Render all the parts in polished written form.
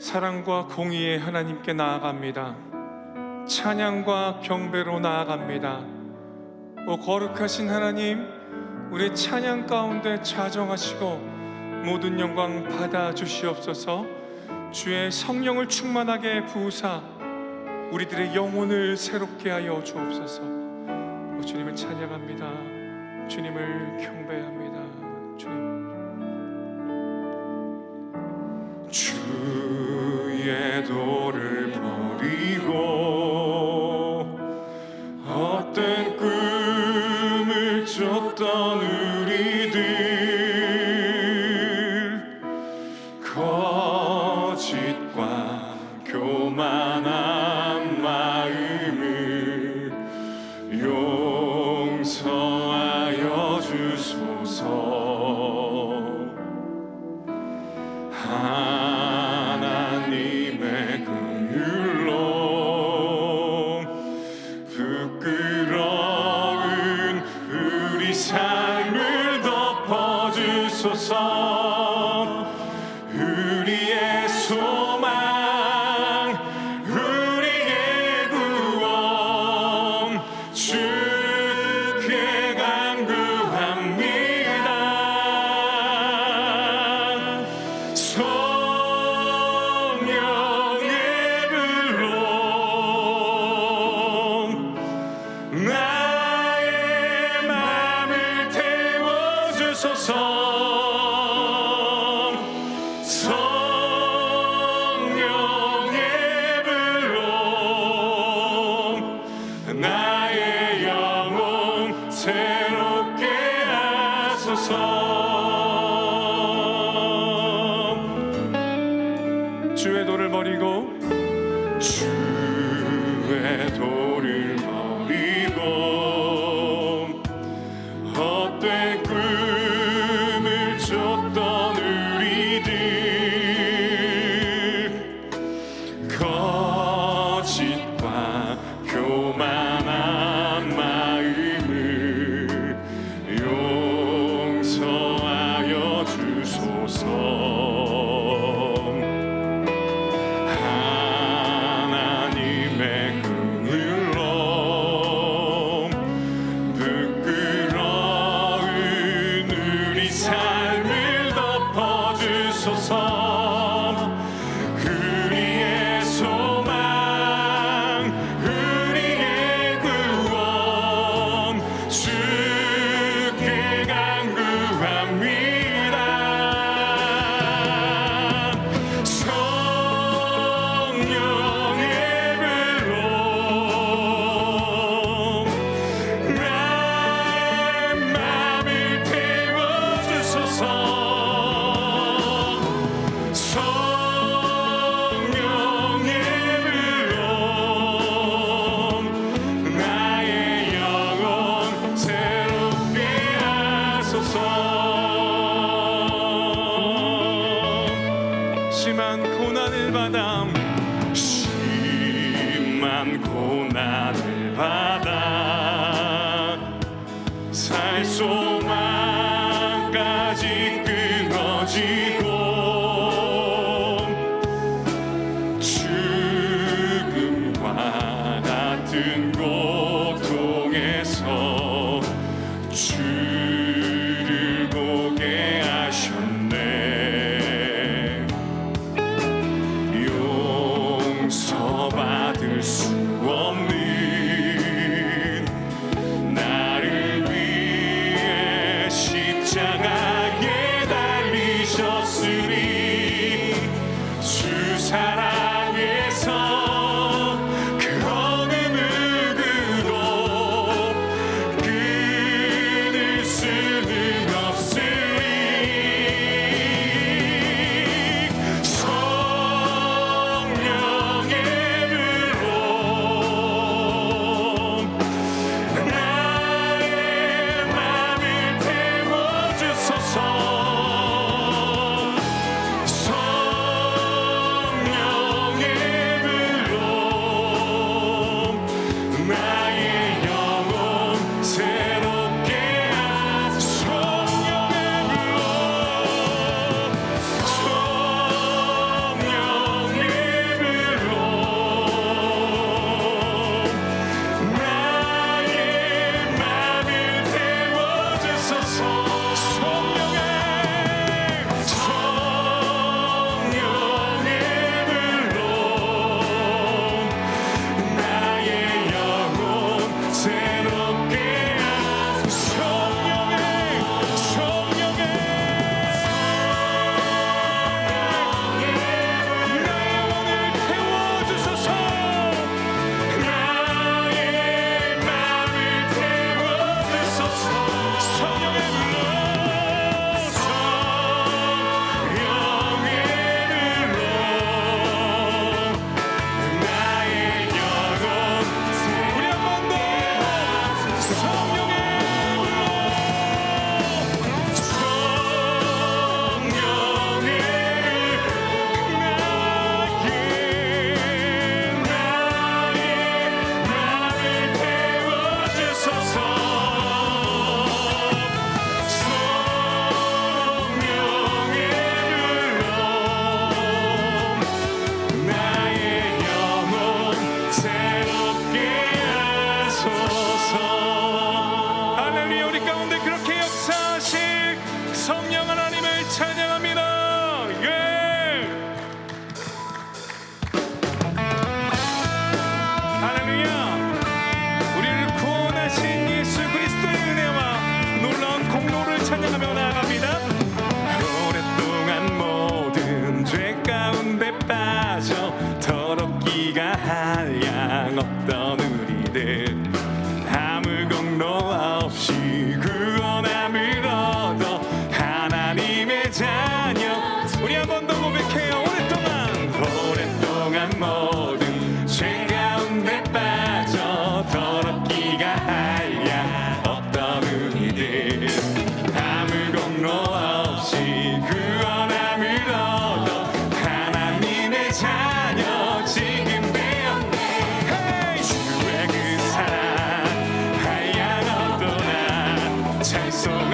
사랑과 공의의 하나님께 나아갑니다. 찬양과 경배로 나아갑니다. 오 거룩하신 하나님, 우리 찬양 가운데 자정하시고 모든 영광 받아 주시옵소서. 주의 성령을 충만하게 부으사 우리들의 영혼을 새롭게 하여 주옵소서. 주님을 찬양합니다. 주님을 경배합니다. 주의 도를 버리고 헛된 꿈을 쫓던 우리들, 거짓과 교만한 마음을 용서하여 주소서. 하나님의 긍휼로 부끄러운 우리 삶을 덮어주소서. 우리의 소망, 우리의 구원 주께 간구합니다. 성령의 불로 나의 맘을 태워주소서. 성령의 불로 나의 영혼 새롭게 하소서. 주의 도를 버리고 주의 도를 버리고 헛된 꿈을 쫓던 우리들, 거짓과 교만한 마음을 용서하여 주소서. 하나님의 긍휼로 부끄러운 우리 삶을 덮어주소서. 우리의 소망, 우리의 구원 주께 간구합니다. 성령의 불로 나의 맘을 태워주소서. 성령의 불로 나의 영혼 새롭게 하소서. 심한 고난을 받아 살 소망까지 끊어지고 죽음과 같은 고통에서 주를 보게 하셨네. 용서받을 수 없는 십자가에 달리셨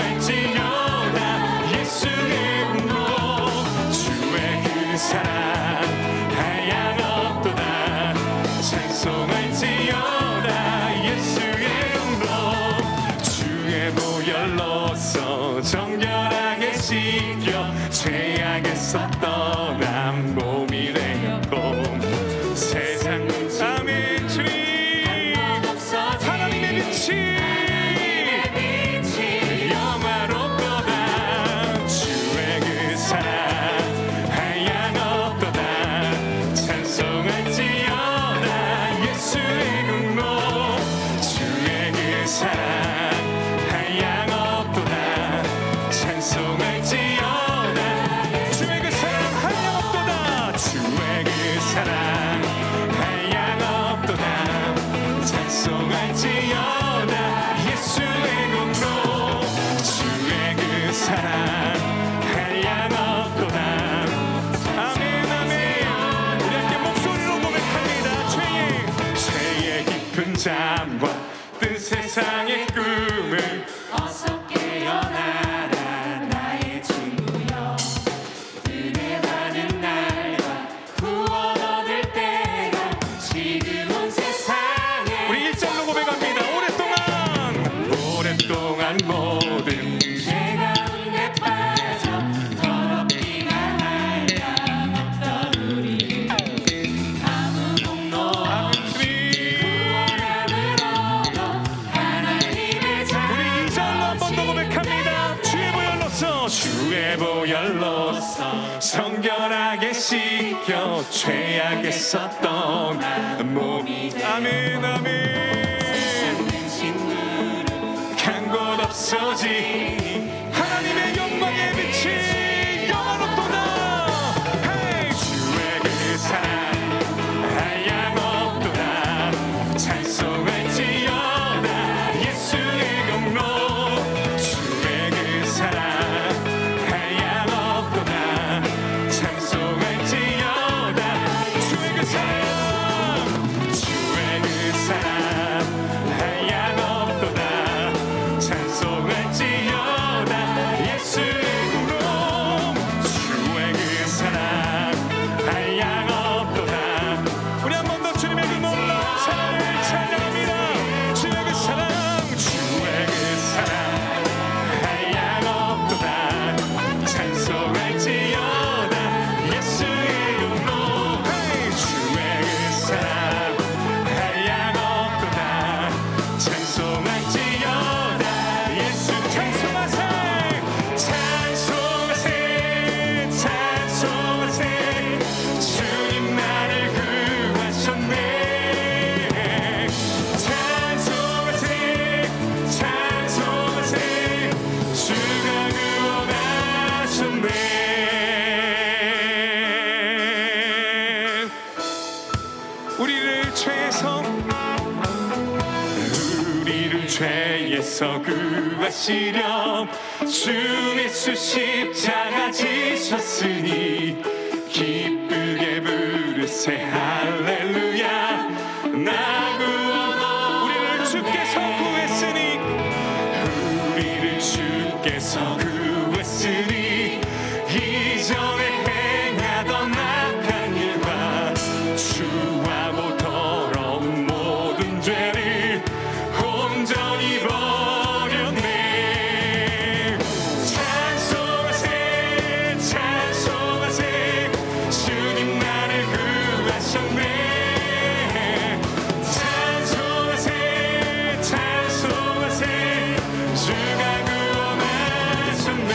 찬송할지어다 예수의 이름으로 주의 그 사랑 한량없도다 찬송할지어다 예수의 이름으로 주의 보혈로서 정결하게 씻겨 죄악에서 떠난 몸이 되었고 세상 아멘 주님 하나님의 빛이 영화롭도다 주의 그 사랑 한량없도다 찬송할지어다 예수의 이름으로 주의 그 사랑 한량없도다 찬송할지어다 주의 그 사랑 한량없도다 주의 그 사랑 한량없도다 찬송할지어다 예수의 이름으로 주의 그 사랑 한량없도다 아멘 아멘 우리 함께 목소리로 고백합니다 죄의 깊은 잠과 뜬 세상의 꿈을 어서 깨어나라 나의 친구여 은혜 받은 날과 구원 얻을 때가 지금 온 세상에 우리 일절로 고백합니다 오랫동안 모든 죄 가운데 빠져 더럽기가 한량없던 우리 아무 공로 없이 구원함을 얻어 하나님의 우리 이절로 한 번 더 고백합니다 주의 보혈로서 성결하게 씻겨 죄악에서 떠난 몸이 아멘 아멘 간 곳 없어지 하나님의 영광의 빛이 영원롭도다 헤이 주의 그 사랑 한량없도다 찬송할지어다 예수의 이름으로 주의 그 사랑 한량없도다 찬송할지어다 주의 그 사랑 한량없도다 찬송할지어다 예수의 이름으로 주의 그 사랑 한량없도다 우리 한 번 더 주님의 그 놀라운 사랑을 찬양합니다 주의 그 사랑 한량없도다 찬송할지어다 예수의 이름으로 주의 그 사랑 한량없도다 찬송할지어다 예수 찬송하세 찬송하세 주님 나를 구하셨네 찬송하세 주가 구원하셨네 우리를 죄에서 구하시려 주 예수 십자가 지셨으니 기쁘게 부르세 할렐루야 나 구원 우리를 주께서 구했으니 이전에 행하던 악한 일과 추하고 더러운 모든 죄를 온전히 버렸네 찬송하세 주님 나를 구하셨네 찬송하세 주가 구원하셨네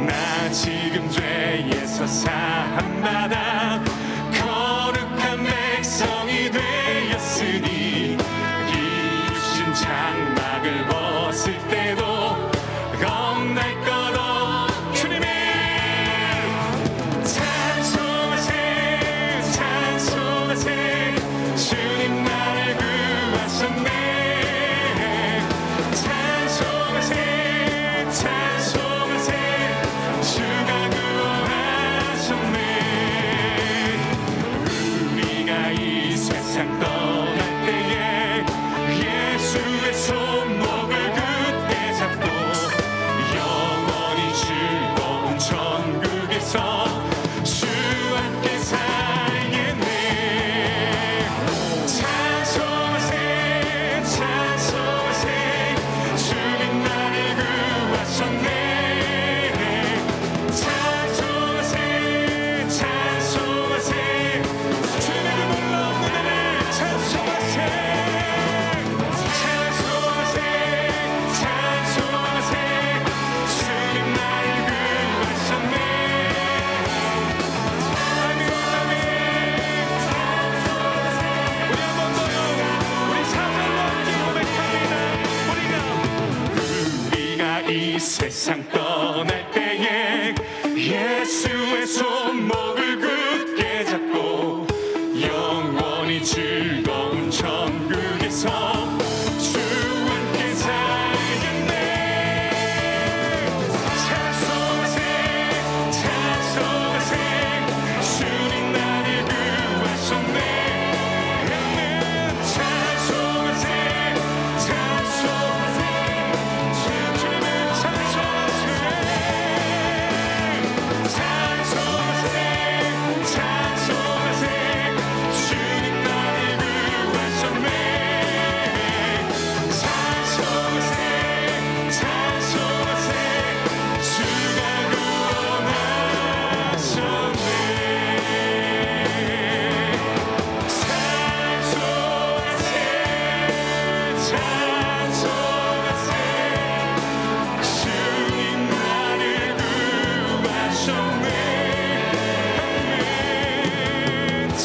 나 지금 죄에서 사함받아 거룩한 백성이 되었으니 이루신 장막을 벗을 때도 겁날 것 없 주님을 찬송하세 주님 나를 구하셨네 찬송하세 주가 구원하셨네 세상 떠날 때에 예수의 손목을 굳게 잡고 영원히 즐거운 천국에서 주 함께 살겠네. 찬송하세 찬송하세 주님 나를 구하셨네. 아멘. 찬송하세 찬송하세 주님을 찬송하세 찬송하세 찬송하세 주님 나를 구하셨네. 찬송하세 찬송하세 주가 구원하셨네. 찬송하세 찬송하세 주님 나를 구하셨네.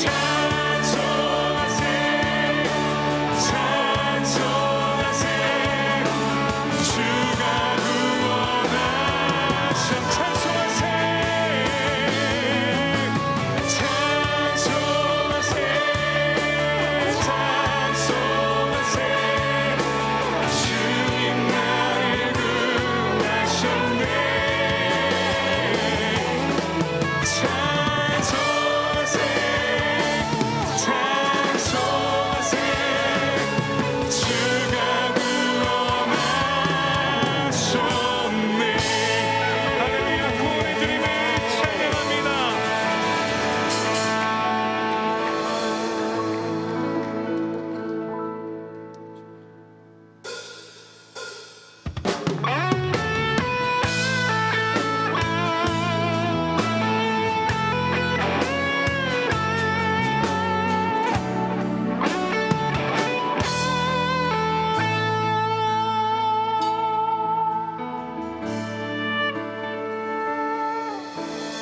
찬송하세 찬송하세 주가 구원하셨. 찬송하세 찬송하세 찬송하세 주님 나를 구하셨네. 찬송하세 찬송하세 주가 구원하셨네. 할렐루야. 구원의 주님을 찬양합니다.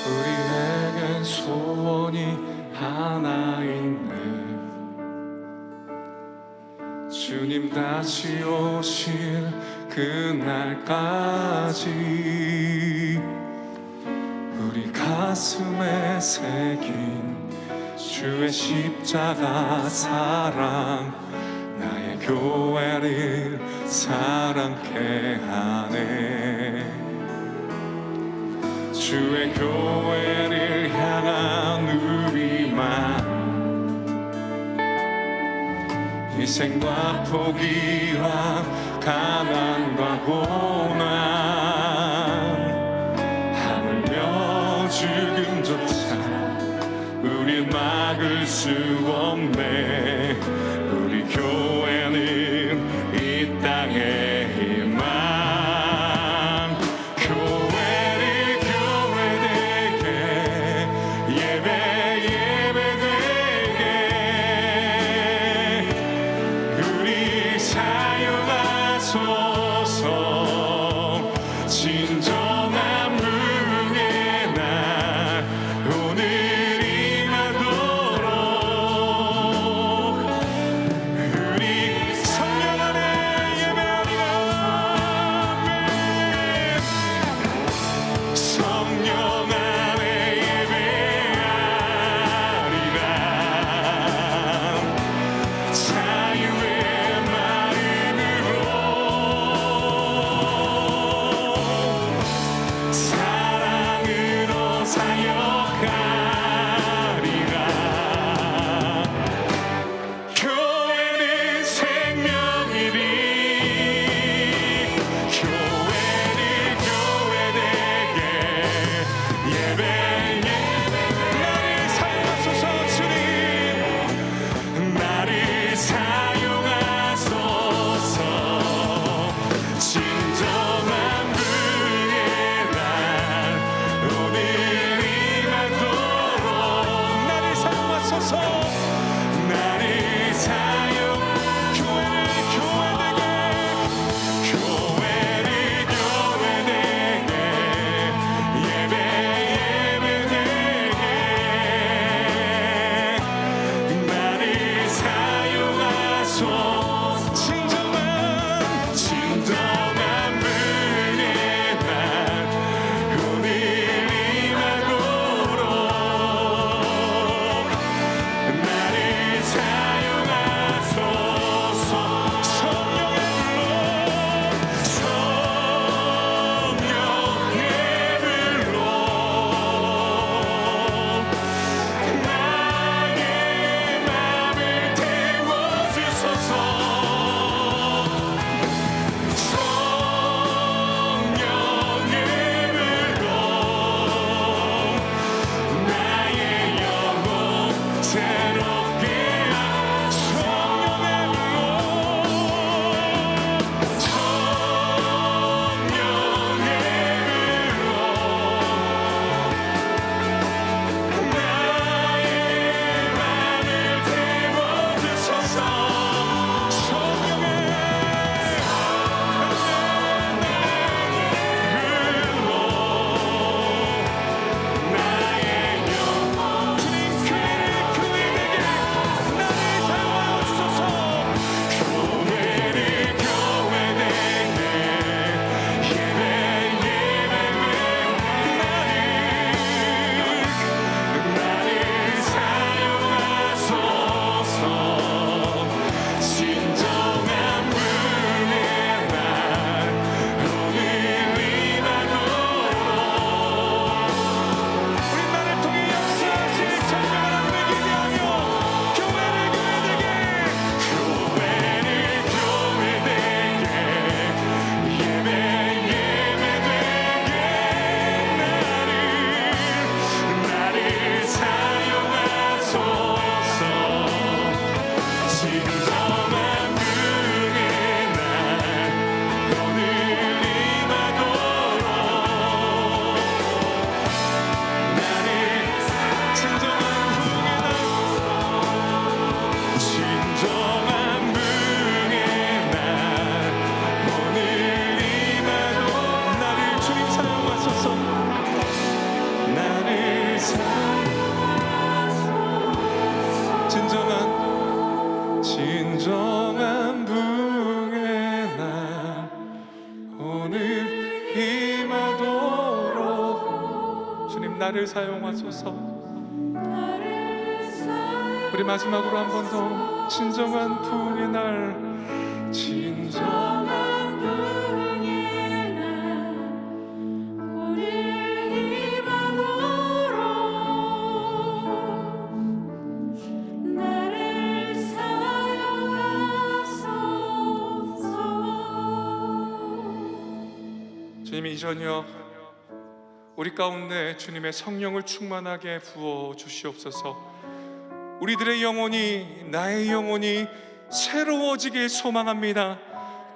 우리에겐 소원이 하나 있네. 주님 다시 오실 그날까지 우리 가슴에 새긴 주의 십자가 사랑 나의 교회를 사랑케 하네. 주의 교회를 향한 우리만 희생과 포기와 가난과 고난 하물며 죽음조차 우릴 막을 수 없네. 우리 교회는 이 땅의 희망. 교회를 교회되게 예배 예배되게 우리 사역하소서. 진정한 부흥의 날 오늘 임하도록 우리 성령 안에 예배하리라. 성령 안에 예배하리라. 자유의 마음으로 오늘 임하도록 주님 나를 사용하소서. 우리 마지막으로 한 번 더 진정한 부흥의 날, 진정한 부흥의 날 오늘 임하도록 나를 사용하소서. 주님, 이 저녁 우리 가운데 주님의 성령을 충만하게 부어 주시옵소서. 우리들의 영혼이, 나의 영혼이 새로워지길 소망합니다.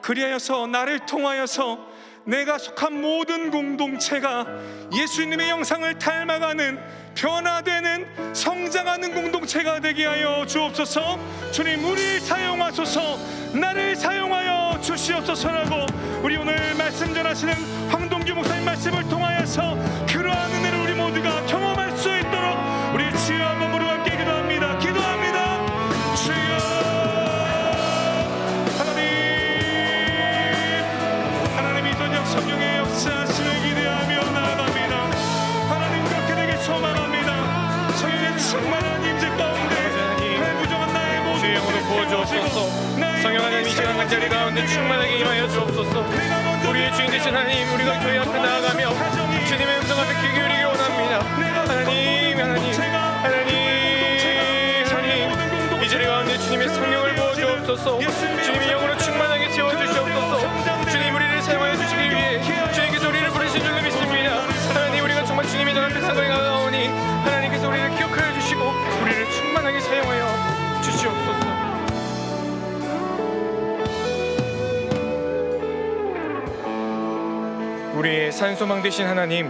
그리하여서 나를 통하여서 내가 속한 모든 공동체가 예수님의 영상을 닮아가는, 변화되는, 성장하는 공동체가 되게 하여 주옵소서. 주님, 우리를 사용하소서, 나를 사용하여 주시옵소서라고 우리 오늘 말씀 전하시는 황동규 목사님 말씀을 통하여서 그러한 은혜를 우리 모두가 경험할 수 있도록 우리 주여 한 몸으로 함께 기도합니다. 기도합니다. 주여 하나님, 이 저녁 성령의 역사하심을 기대하며 나아갑니다. 하나님, 그렇게 되길 소망합니다. 성령의 충만한 임재 가운데 부정한 나의 모든 영으로 부어주옵소서. 성령 하나님, 이 시간 한 자리 가운데 충만하게 임하여 주옵소서. 우리의 주인 되신 하나님, 우리가 교회 앞에 나아가며 주님의 음성 앞에 귀 기울이기 원합니다. 하나님, 이 자리 가운데 주님의 성령을 부어주옵소서. 주님의 영으로 충만하게 채워주시옵소서. 주님, 우리를 사용하여 주시기 위해 주님께서 우리를 부르신 줄로 믿습니다. 하나님, 우리가 정말 주님의 전 앞에 상거에 가까우니 하나님께서 우리를 기억하여 주시고 우리를 충만하게 사용하여 주시옵소서. 우리의 산소망 되신 하나님,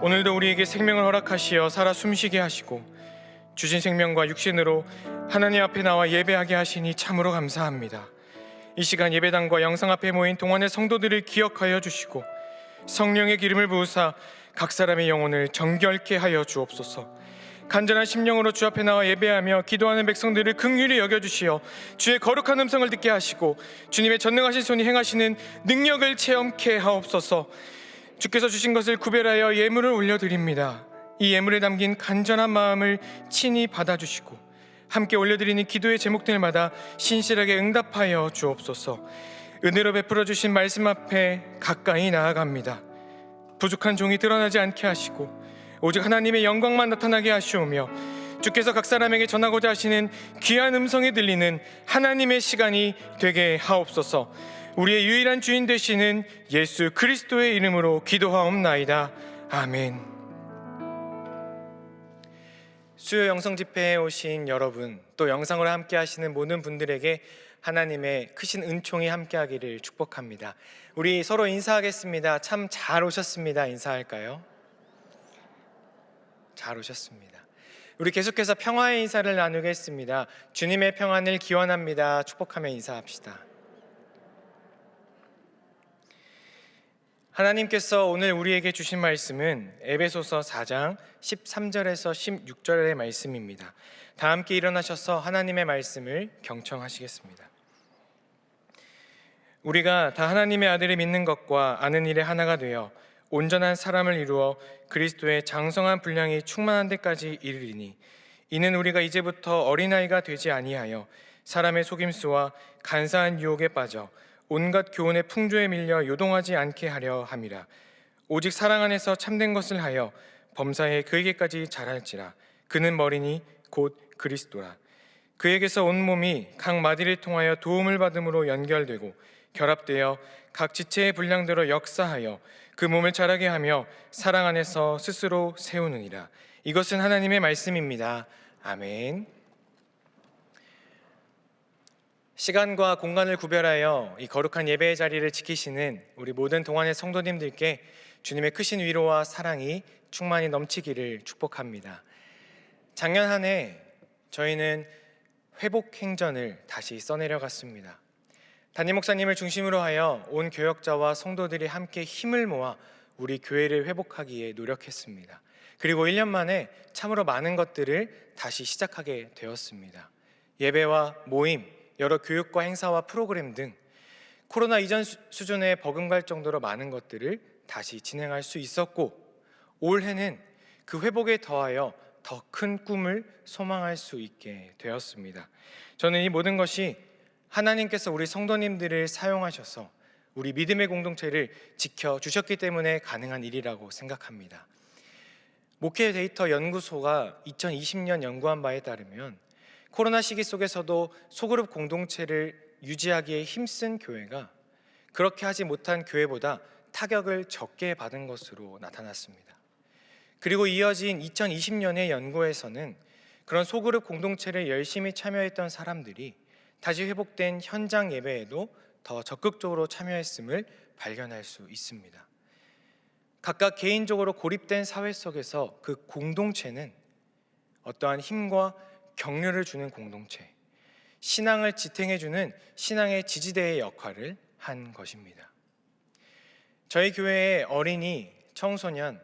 오늘도 우리에게 생명을 허락하시어 살아 숨쉬게 하시고 주신 생명과 육신으로 하나님 앞에 나와 예배하게 하시니 참으로 감사합니다. 이 시간 예배당과 영상 앞에 모인 동안의 성도들을 기억하여 주시고 성령의 기름을 부으사 각 사람의 영혼을 정결케 하여 주옵소서. 간절한 심령으로 주 앞에 나와 예배하며 기도하는 백성들을 긍휼히 여겨주시어 주의 거룩한 음성을 듣게 하시고 주님의 전능하신 손이 행하시는 능력을 체험케 하옵소서. 주께서 주신 것을 구별하여 예물을 올려드립니다. 이 예물에 담긴 간절한 마음을 친히 받아주시고 함께 올려드리는 기도의 제목들마다 신실하게 응답하여 주옵소서. 은혜로 베풀어 주신 말씀 앞에 가까이 나아갑니다. 부족한 종이 드러나지 않게 하시고 오직 하나님의 영광만 나타나게 하시오며 주께서 각 사람에게 전하고자 하시는 귀한 음성이 들리는 하나님의 시간이 되게 하옵소서. 우리의 유일한 주인 되시는 예수 그리스도의 이름으로 기도하옵나이다. 아멘. 수요 영성 집회에 오신 여러분, 또 영상으로 함께 하시는 모든 분들에게 하나님의 크신 은총이 함께하기를 축복합니다. 우리 서로 인사하겠습니다. 참 잘 오셨습니다. 인사할까요? 잘 오셨습니다. 우리 계속해서 평화의 인사를 나누겠습니다. 주님의 평안을 기원합니다. 축복하며 인사합시다. 하나님께서 오늘 우리에게 주신 말씀은 에베소서 4장 13절에서 16절의 말씀입니다. 다 함께 일어나셔서 하나님의 말씀을 경청하시겠습니다. 우리가 다 하나님의 아들을 믿는 것과 아는 일에 하나가 되어 온전한 사람을 이루어 그리스도의 장성한 분량이 충만한 데까지 이르리니, 이는 우리가 이제부터 어린아이가 되지 아니하여 사람의 속임수와 간사한 유혹에 빠져 온갖 교훈의 풍조에 밀려 요동하지 않게 하려 함이라. 오직 사랑 안에서 참된 것을 하여 범사에 그에게까지 자랄지라. 그는 머리니 곧 그리스도라. 그에게서 온 몸이 각 마디를 통하여 도움을 받음으로 연결되고 결합되어 각 지체의 분량대로 역사하여 그 몸을 자라게 하며 사랑 안에서 스스로 세우느니라. 이것은 하나님의 말씀입니다. 아멘. 시간과 공간을 구별하여 이 거룩한 예배의 자리를 지키시는 우리 모든 동안의 성도님들께 주님의 크신 위로와 사랑이 충만히 넘치기를 축복합니다. 작년 한 해 저희는 회복 행전을 다시 써내려갔습니다. 담임 목사님을 중심으로 하여 온 교역자와 성도들이 함께 힘을 모아 우리 교회를 회복하기에 노력했습니다. 그리고 1년 만에 참으로 많은 것들을 다시 시작하게 되었습니다. 예배와 모임, 여러 교육과 행사와 프로그램 등 코로나 이전 수준에 버금갈 정도로 많은 것들을 다시 진행할 수 있었고, 올해는 그 회복에 더하여 더 큰 꿈을 소망할 수 있게 되었습니다. 저는 이 모든 것이 하나님께서 우리 성도님들을 사용하셔서 우리 믿음의 공동체를 지켜주셨기 때문에 가능한 일이라고 생각합니다. 목회 데이터 연구소가 2020년 연구한 바에 따르면 코로나 시기 속에서도 소그룹 공동체를 유지하기에 힘쓴 교회가 그렇게 하지 못한 교회보다 타격을 적게 받은 것으로 나타났습니다. 그리고 이어진 2020년의 연구에서는 그런 소그룹 공동체를 열심히 참여했던 사람들이 다시 회복된 현장 예배에도 더 적극적으로 참여했음을 발견할 수 있습니다. 각각 개인적으로 고립된 사회 속에서 그 공동체는 어떠한 힘과 격려를 주는 공동체, 신앙을 지탱해주는 신앙의 지지대의 역할을 한 것입니다. 저희 교회의 어린이, 청소년,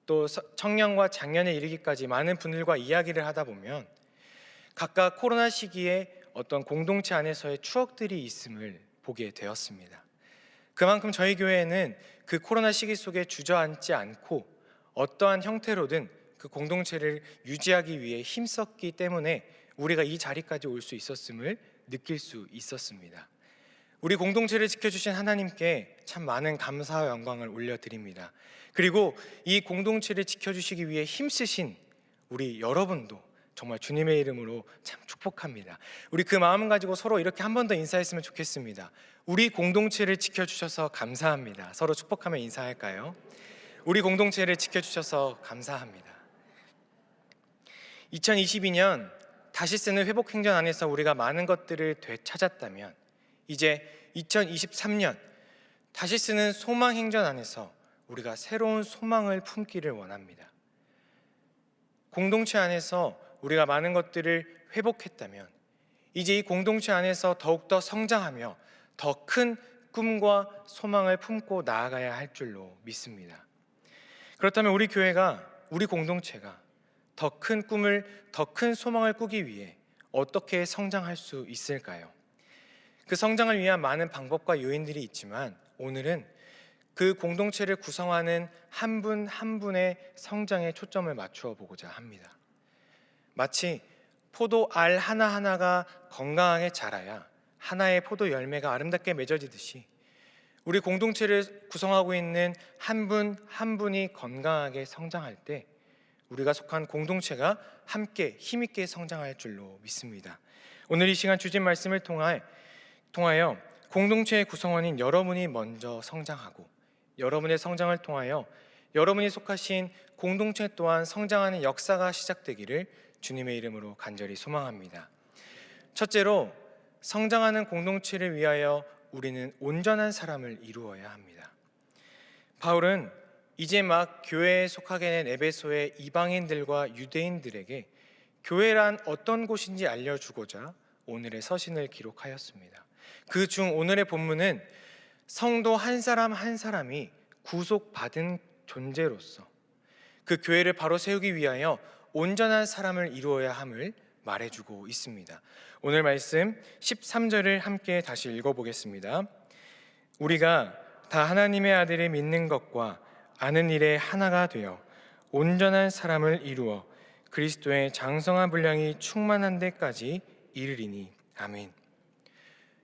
또 청년과 장년에 이르기까지 많은 분들과 이야기를 하다 보면 각각 코로나 시기에 어떤 공동체 안에서의 추억들이 있음을 보게 되었습니다. 그만큼 저희 교회에는 그 코로나 시기 속에 주저앉지 않고 어떠한 형태로든 그 공동체를 유지하기 위해 힘썼기 때문에 우리가 이 자리까지 올 수 있었음을 느낄 수 있었습니다. 우리 공동체를 지켜주신 하나님께 참 많은 감사와 영광을 올려드립니다. 그리고 이 공동체를 지켜주시기 위해 힘쓰신 우리 여러분도 정말 주님의 이름으로 참 축복합니다. 우리 그 마음 가지고 서로 이렇게 한 번 더 인사했으면 좋겠습니다. 우리 공동체를 지켜주셔서 감사합니다. 서로 축복하며 인사할까요? 우리 공동체를 지켜주셔서 감사합니다. 2022년 다시 쓰는 회복 행전 안에서 우리가 많은 것들을 되찾았다면 이제 2023년 다시 쓰는 소망 행전 안에서 우리가 새로운 소망을 품기를 원합니다. 공동체 안에서 우리가 많은 것들을 회복했다면 이제 이 공동체 안에서 더욱더 성장하며 더 큰 꿈과 소망을 품고 나아가야 할 줄로 믿습니다. 그렇다면 우리 교회가, 우리 공동체가 더 큰 꿈을, 더 큰 소망을 꾸기 위해 어떻게 성장할 수 있을까요? 그 성장을 위한 많은 방법과 요인들이 있지만 오늘은 그 공동체를 구성하는 한 분 한 분의 성장에 초점을 맞추어 보고자 합니다. 마치 포도 알 하나하나가 건강하게 자라야 하나의 포도 열매가 아름답게 맺어지듯이 우리 공동체를 구성하고 있는 한 분 한 분이 건강하게 성장할 때 우리가 속한 공동체가 함께 힘있게 성장할 줄로 믿습니다. 오늘 이 시간 주신 말씀을 통하여 공동체의 구성원인 여러분이 먼저 성장하고 여러분의 성장을 통하여 여러분이 속하신 공동체 또한 성장하는 역사가 시작되기를 주님의 이름으로 간절히 소망합니다. 첫째로, 성장하는 공동체를 위하여 우리는 온전한 사람을 이루어야 합니다. 바울은 이제 막 교회에 속하게 된 에베소의 이방인들과 유대인들에게 교회란 어떤 곳인지 알려주고자 오늘의 서신을 기록하였습니다. 그 중 오늘의 본문은 성도 한 사람 한 사람이 구속받은 존재로서 그 교회를 바로 세우기 위하여 온전한 사람을 이루어야 함을 말해주고 있습니다. 오늘 말씀 13절을 함께 다시 읽어보겠습니다. 우리가 다 하나님의 아들을 믿는 것과 아는 일에 하나가 되어 온전한 사람을 이루어 그리스도의 장성한 분량이 충만한 데까지 이르리니 아멘.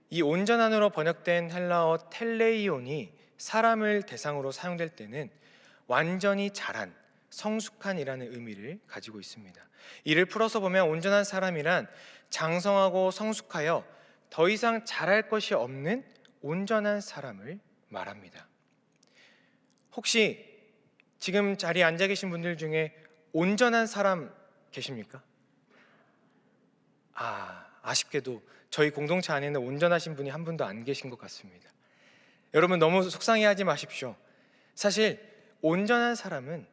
이 온전한으로 번역된 헬라어 텔레이온이 사람을 대상으로 사용될 때는 완전히 자란, 성숙한이라는 의미를 가지고 있습니다. 이를 풀어서 보면 온전한 사람이란 장성하고 성숙하여 더 이상 자랄 것이 없는 온전한 사람을 말합니다. 혹시 지금 자리에 앉아 계신 분들 중에 온전한 사람 계십니까? 아쉽게도 저희 공동체 안에는 온전하신 분이 한 분도 안 계신 것 같습니다. 여러분 너무 속상해하지 마십시오. 사실 온전한 사람은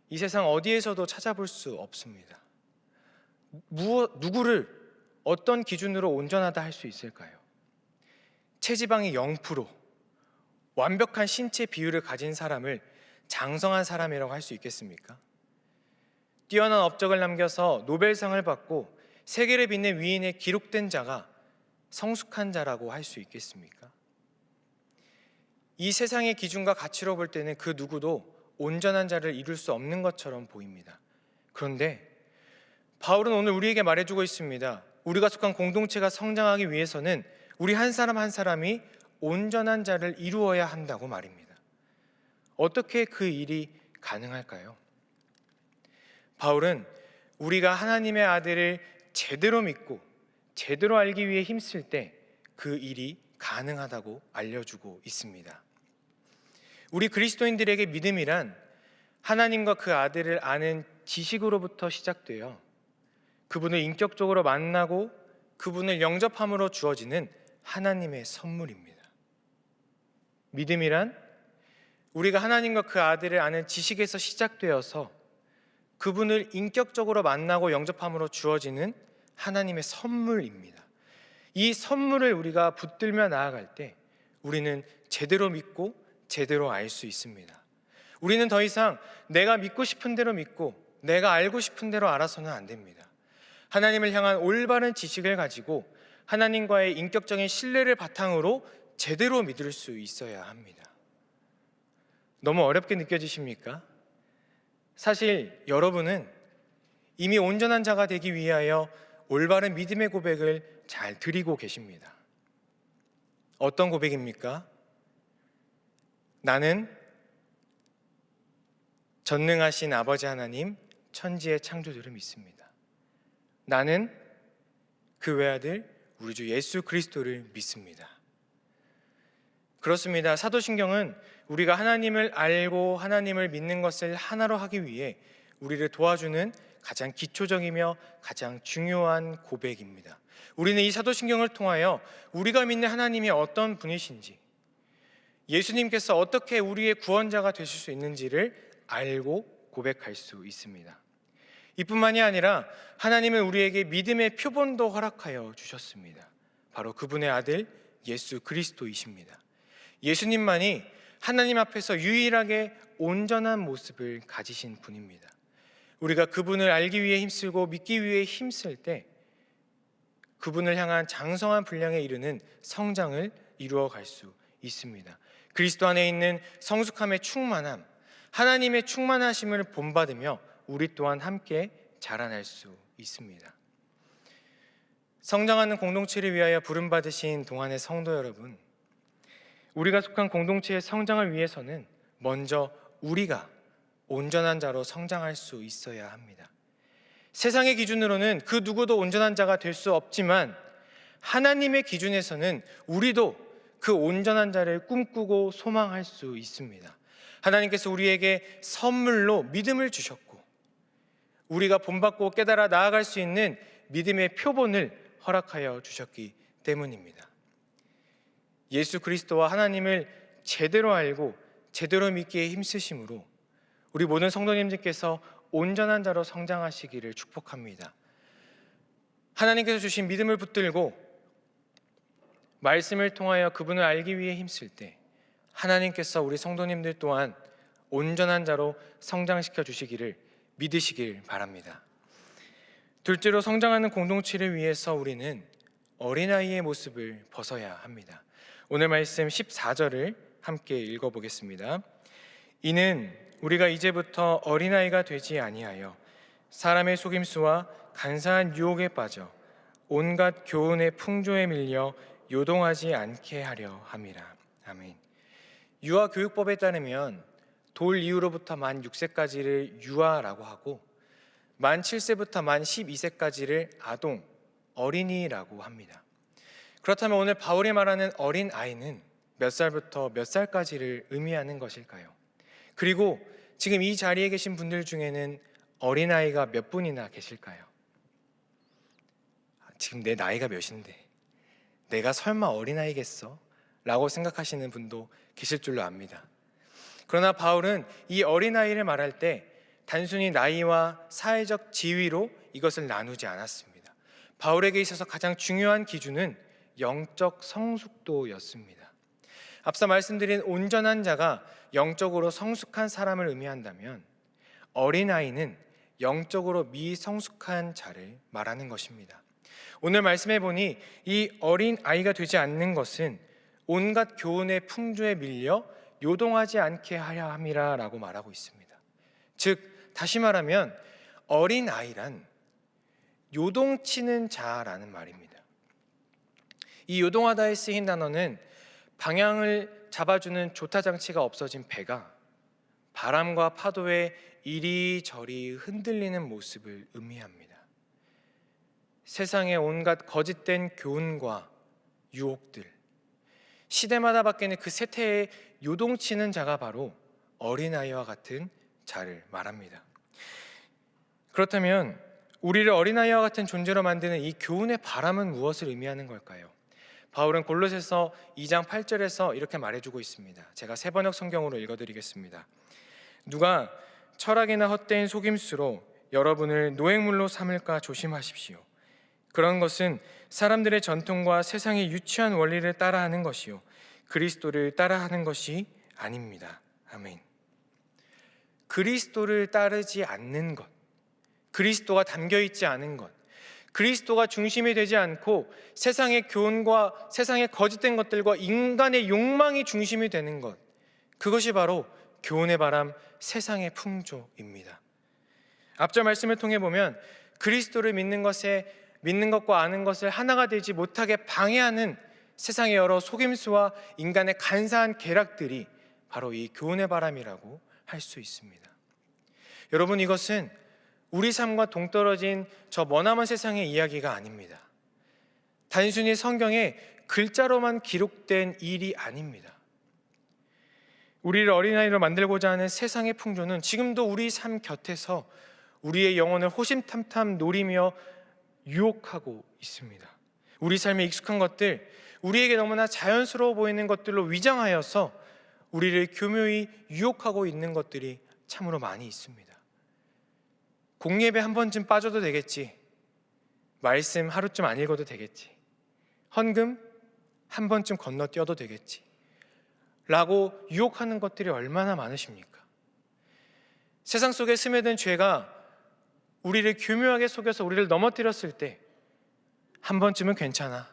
이 세상 어디에서도 찾아볼 수 없습니다. 누구를 어떤 기준으로 온전하다 할 수 있을까요? 체지방이 0%, 완벽한 신체 비율을 가진 사람을 장성한 사람이라고 할 수 있겠습니까? 뛰어난 업적을 남겨서 노벨상을 받고 세계를 빛낸 위인에 기록된 자가 성숙한 자라고 할 수 있겠습니까? 이 세상의 기준과 가치로 볼 때는 그 누구도 온전한 자를 이룰 수 없는 것처럼 보입니다. 그런데 바울은 오늘 우리에게 말해주고 있습니다. 우리가 속한 공동체가 성장하기 위해서는 우리 한 사람 한 사람이 온전한 자를 이루어야 한다고 말입니다. 어떻게 그 일이 가능할까요? 바울은 우리가 하나님의 아들을 제대로 믿고 제대로 알기 위해 힘쓸 때 그 일이 가능하다고 알려주고 있습니다. 우리 그리스도인들에게 믿음이란 하나님과 그 아들을 아는 지식으로부터 시작되어 그분을 인격적으로 만나고 그분을 영접함으로 주어지는 하나님의 선물입니다. 믿음이란 우리가 하나님과 그 아들을 아는 지식에서 시작되어서 그분을 인격적으로 만나고 영접함으로 주어지는 하나님의 선물입니다. 이 선물을 우리가 붙들며 나아갈 때 우리는 제대로 믿고 제대로 알 수 있습니다. 우리는 더 이상 내가 믿고 싶은 대로 믿고 내가 알고 싶은 대로 알아서는 안 됩니다. 하나님을 향한 올바른 지식을 가지고 하나님과의 인격적인 신뢰를 바탕으로 제대로 믿을 수 있어야 합니다. 너무 어렵게 느껴지십니까? 사실 여러분은 이미 온전한 자가 되기 위하여 올바른 믿음의 고백을 잘 드리고 계십니다. 어떤 고백입니까? 나는 전능하신 아버지 하나님, 천지의 창조주를 믿습니다. 나는 그 외아들 우리 주 예수 그리스도를 믿습니다. 그렇습니다. 사도신경은 우리가 하나님을 알고 하나님을 믿는 것을 하나로 하기 위해 우리를 도와주는 가장 기초적이며 가장 중요한 고백입니다. 우리는 이 사도신경을 통하여 우리가 믿는 하나님이 어떤 분이신지, 예수님께서 어떻게 우리의 구원자가 되실 수 있는지를 알고 고백할 수 있습니다. 이뿐만이 아니라 하나님은 우리에게 믿음의 표본도 허락하여 주셨습니다. 바로 그분의 아들 예수 그리스도이십니다. 예수님만이 하나님 앞에서 유일하게 온전한 모습을 가지신 분입니다. 우리가 그분을 알기 위해 힘쓰고 믿기 위해 힘쓸 때 그분을 향한 장성한 분량에 이르는 성장을 이루어 갈 수 있습니다. 그리스도 안에 있는 성숙함의 충만함, 하나님의 충만하심을 본받으며 우리 또한 함께 자라날 수 있습니다. 성장하는 공동체를 위하여 부름받으신 동안의 성도 여러분, 우리가 속한 공동체의 성장을 위해서는 먼저 우리가 온전한 자로 성장할 수 있어야 합니다. 세상의 기준으로는 그 누구도 온전한 자가 될 수 없지만 하나님의 기준에서는 우리도 그 온전한 자를 꿈꾸고 소망할 수 있습니다. 하나님께서 우리에게 선물로 믿음을 주셨고 우리가 본받고 깨달아 나아갈 수 있는 믿음의 표본을 허락하여 주셨기 때문입니다. 예수 그리스도와 하나님을 제대로 알고 제대로 믿기에 힘쓰심으로 우리 모든 성도님들께서 온전한 자로 성장하시기를 축복합니다. 하나님께서 주신 믿음을 붙들고 말씀을 통하여 그분을 알기 위해 힘쓸 때 하나님께서 우리 성도님들 또한 온전한 자로 성장시켜 주시기를 믿으시길 바랍니다. 둘째로, 성장하는 공동체를 위해서 우리는 어린아이의 모습을 벗어야 합니다. 오늘 말씀 14절을 함께 읽어보겠습니다. 이는 우리가 이제부터 어린아이가 되지 아니하여 사람의 속임수와 간사한 유혹에 빠져 온갖 교훈의 풍조에 밀려 요동하지 않게 하려 함이라. 아멘. 유아교육법에 따르면 돌 이후로부터 만 6세까지를 유아라고 하고 만 7세부터 만 12세까지를 아동, 어린이라고 합니다. 그렇다면 오늘 바울이 말하는 어린아이는 몇 살부터 몇 살까지를 의미하는 것일까요? 그리고 지금 이 자리에 계신 분들 중에는 어린아이가 몇 분이나 계실까요? 지금 내 나이가 몇인데 내가 설마 어린아이겠어? 라고 생각하시는 분도 계실 줄로 압니다. 그러나 바울은 이 어린아이를 말할 때 단순히 나이와 사회적 지위로 이것을 나누지 않았습니다. 바울에게 있어서 가장 중요한 기준은 영적 성숙도였습니다. 앞서 말씀드린 온전한 자가 영적으로 성숙한 사람을 의미한다면 어린아이는 영적으로 미성숙한 자를 말하는 것입니다. 오늘 말씀해 보니 이 어린아이가 되지 않는 것은 온갖 교훈의 풍조에 밀려 요동하지 않게 하려 함이라라고 말하고 있습니다. 즉 다시 말하면 어린 아이란 요동치는 자라는 말입니다. 이 요동하다에 쓰인 단어는 방향을 잡아주는 조타 장치가 없어진 배가 바람과 파도에 이리저리 흔들리는 모습을 의미합니다. 세상의 온갖 거짓된 교훈과 유혹들, 시대마다 바뀌는 그 세태에 요동치는 자가 바로 어린아이와 같은 자를 말합니다. 그렇다면 우리를 어린아이와 같은 존재로 만드는 이 교훈의 바람은 무엇을 의미하는 걸까요? 바울은 골로새서 2장 8절에서 이렇게 말해주고 있습니다. 제가 새번역 성경으로 읽어드리겠습니다. 누가 철학이나 헛된 속임수로 여러분을 노획물로 삼을까 조심하십시오. 그런 것은 사람들의 전통과 세상의 유치한 원리를 따라하는 것이요 그리스도를 따라하는 것이 아닙니다. 아멘. 그리스도를 따르지 않는 것, 그리스도가 담겨있지 않은 것, 그리스도가 중심이 되지 않고 세상의 교훈과 세상의 거짓된 것들과 인간의 욕망이 중심이 되는 것, 그것이 바로 교훈의 바람, 세상의 풍조입니다. 앞절 말씀을 통해 보면 그리스도를 믿는 것과 아는 것을 하나가 되지 못하게 방해하는 세상의 여러 속임수와 인간의 간사한 계략들이 바로 이 교훈의 바람이라고 할 수 있습니다. 여러분, 이것은 우리 삶과 동떨어진 저 머나먼 세상의 이야기가 아닙니다. 단순히 성경에 글자로만 기록된 일이 아닙니다. 우리를 어린아이로 만들고자 하는 세상의 풍조는 지금도 우리 삶 곁에서 우리의 영혼을 호심탐탐 노리며 유혹하고 있습니다. 우리 삶에 익숙한 것들, 우리에게 너무나 자연스러워 보이는 것들로 위장하여서 우리를 교묘히 유혹하고 있는 것들이 참으로 많이 있습니다. 공예배 한 번쯤 빠져도 되겠지, 말씀 하루쯤 안 읽어도 되겠지, 헌금 한 번쯤 건너뛰어도 되겠지 라고 유혹하는 것들이 얼마나 많으십니까? 세상 속에 스며든 죄가 우리를 교묘하게 속여서 우리를 넘어뜨렸을 때 한 번쯤은 괜찮아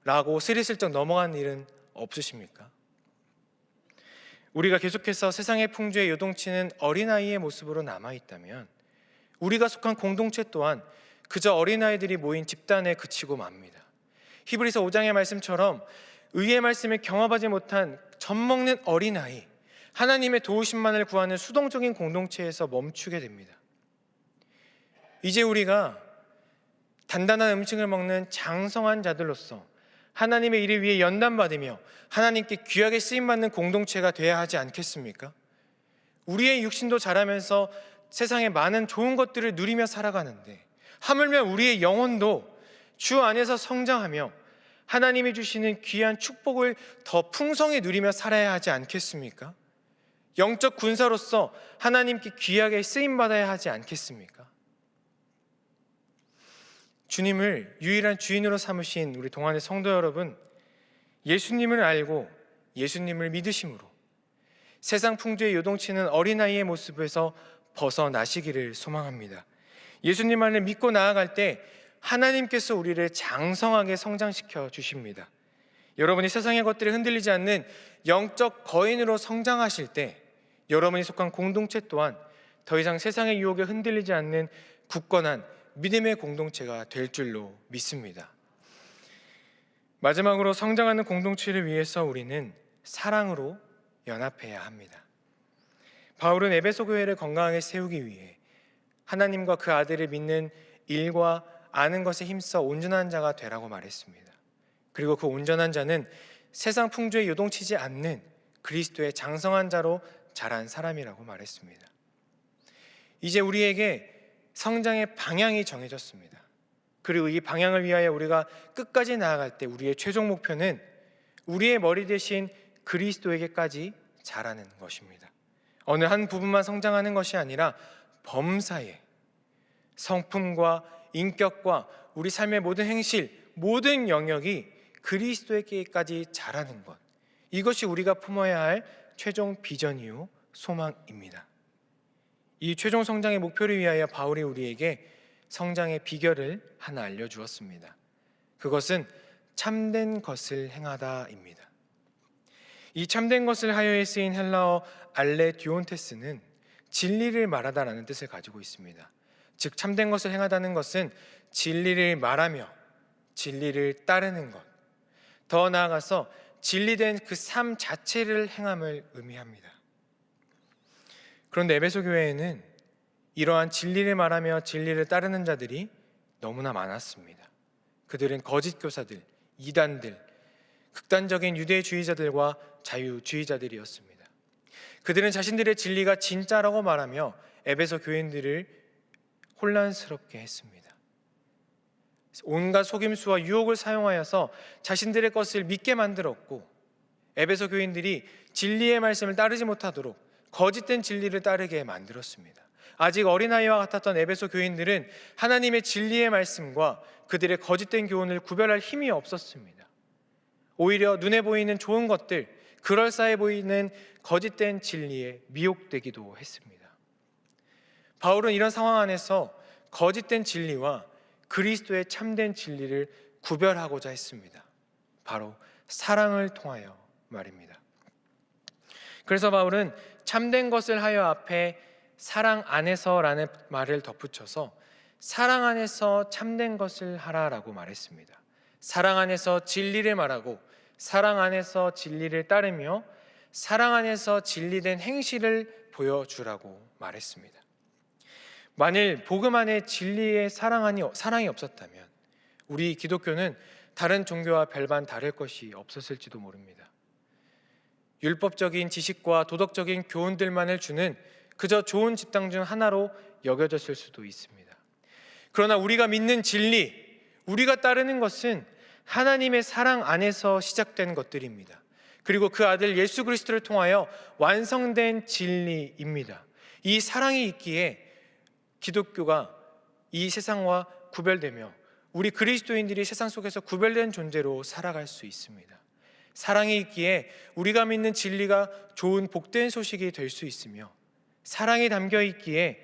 라고 스리슬쩍 넘어간 일은 없으십니까? 우리가 계속해서 세상의 풍조에 요동치는 어린아이의 모습으로 남아있다면 우리가 속한 공동체 또한 그저 어린아이들이 모인 집단에 그치고 맙니다. 히브리서 5장의 말씀처럼 의의 말씀을 경험하지 못한 젖먹는 어린아이, 하나님의 도우심만을 구하는 수동적인 공동체에서 멈추게 됩니다. 이제 우리가 단단한 음식을 먹는 장성한 자들로서 하나님의 일을 위해 연단받으며 하나님께 귀하게 쓰임받는 공동체가 되어야 하지 않겠습니까? 우리의 육신도 자라면서 세상의 많은 좋은 것들을 누리며 살아가는데 하물며 우리의 영혼도 주 안에서 성장하며 하나님이 주시는 귀한 축복을 더 풍성히 누리며 살아야 하지 않겠습니까? 영적 군사로서 하나님께 귀하게 쓰임받아야 하지 않겠습니까? 주님을 유일한 주인으로 삼으신 우리 동안의 성도 여러분, 예수님을 알고 예수님을 믿으심으로 세상 풍조에 요동치는 어린아이의 모습에서 벗어나시기를 소망합니다. 예수님만을 믿고 나아갈 때 하나님께서 우리를 장성하게 성장시켜 주십니다. 여러분이 세상의 것들에 흔들리지 않는 영적 거인으로 성장하실 때 여러분이 속한 공동체 또한 더 이상 세상의 유혹에 흔들리지 않는 굳건한 믿음의 공동체가 될 줄로 믿습니다. 마지막으로 성장하는 공동체를 위해서 우리는 사랑으로 연합해야 합니다. 바울은 에베소 교회를 건강하게 세우기 위해 하나님과 그 아들을 믿는 일과 아는 것에 힘써 온전한 자가 되라고 말했습니다. 그리고 그 온전한 자는 세상 풍조에 요동치지 않는 그리스도의 장성한 자로 자란 사람이라고 말했습니다. 이제 우리에게 성장의 방향이 정해졌습니다. 그리고 이 방향을 위하여 우리가 끝까지 나아갈 때 우리의 최종 목표는 우리의 머리 대신 그리스도에게까지 자라는 것입니다. 어느 한 부분만 성장하는 것이 아니라 범사에 성품과 인격과 우리 삶의 모든 행실, 모든 영역이 그리스도에게까지 자라는 것, 이것이 우리가 품어야 할 최종 비전이요 소망입니다. 이 최종 성장의 목표를 위하여 바울이 우리에게 성장의 비결을 하나 알려주었습니다. 그것은 참된 것을 행하다입니다. 이 참된 것을 하여에 쓰인 헬라어 알레디온테스는 진리를 말하다라는 뜻을 가지고 있습니다. 즉 참된 것을 행하다는 것은 진리를 말하며 진리를 따르는 것, 더 나아가서 진리된 그 삶 자체를 행함을 의미합니다. 그런데 에베소 교회에는 이러한 진리를 말하며 진리를 따르는 자들이 너무나 많았습니다. 그들은 거짓 교사들, 이단들, 극단적인 유대주의자들과 자유주의자들이었습니다. 그들은 자신들의 진리가 진짜라고 말하며 에베소 교인들을 혼란스럽게 했습니다. 온갖 속임수와 유혹을 사용하여서 자신들의 것을 믿게 만들었고, 에베소 교인들이 진리의 말씀을 따르지 못하도록 거짓된 진리를 따르게 만들었습니다. 아직 어린아이와 같았던 에베소 교인들은 하나님의 진리의 말씀과 그들의 거짓된 교훈을 구별할 힘이 없었습니다. 오히려 눈에 보이는 좋은 것들, 그럴싸해 보이는 거짓된 진리에 미혹되기도 했습니다. 바울은 이런 상황 안에서 거짓된 진리와 그리스도의 참된 진리를 구별하고자 했습니다. 바로 사랑을 통하여 말입니다. 그래서 바울은 참된 것을 하여 앞에 사랑 안에서라는 말을 덧붙여서 사랑 안에서 참된 것을 하라라고 말했습니다. 사랑 안에서 진리를 말하고 사랑 안에서 진리를 따르며 사랑 안에서 진리된 행실을 보여주라고 말했습니다. 만일 복음 안에 진리의 사랑이 없었다면 우리 기독교는 다른 종교와 별반 다를 것이 없었을지도 모릅니다. 율법적인 지식과 도덕적인 교훈들만을 주는 그저 좋은 집단 중 하나로 여겨졌을 수도 있습니다. 그러나 우리가 믿는 진리, 우리가 따르는 것은 하나님의 사랑 안에서 시작된 것들입니다. 그리고 그 아들 예수 그리스도를 통하여 완성된 진리입니다. 이 사랑이 있기에 기독교가 이 세상과 구별되며 우리 그리스도인들이 세상 속에서 구별된 존재로 살아갈 수 있습니다. 사랑이 있기에 우리가 믿는 진리가 좋은 복된 소식이 될 수 있으며, 사랑이 담겨 있기에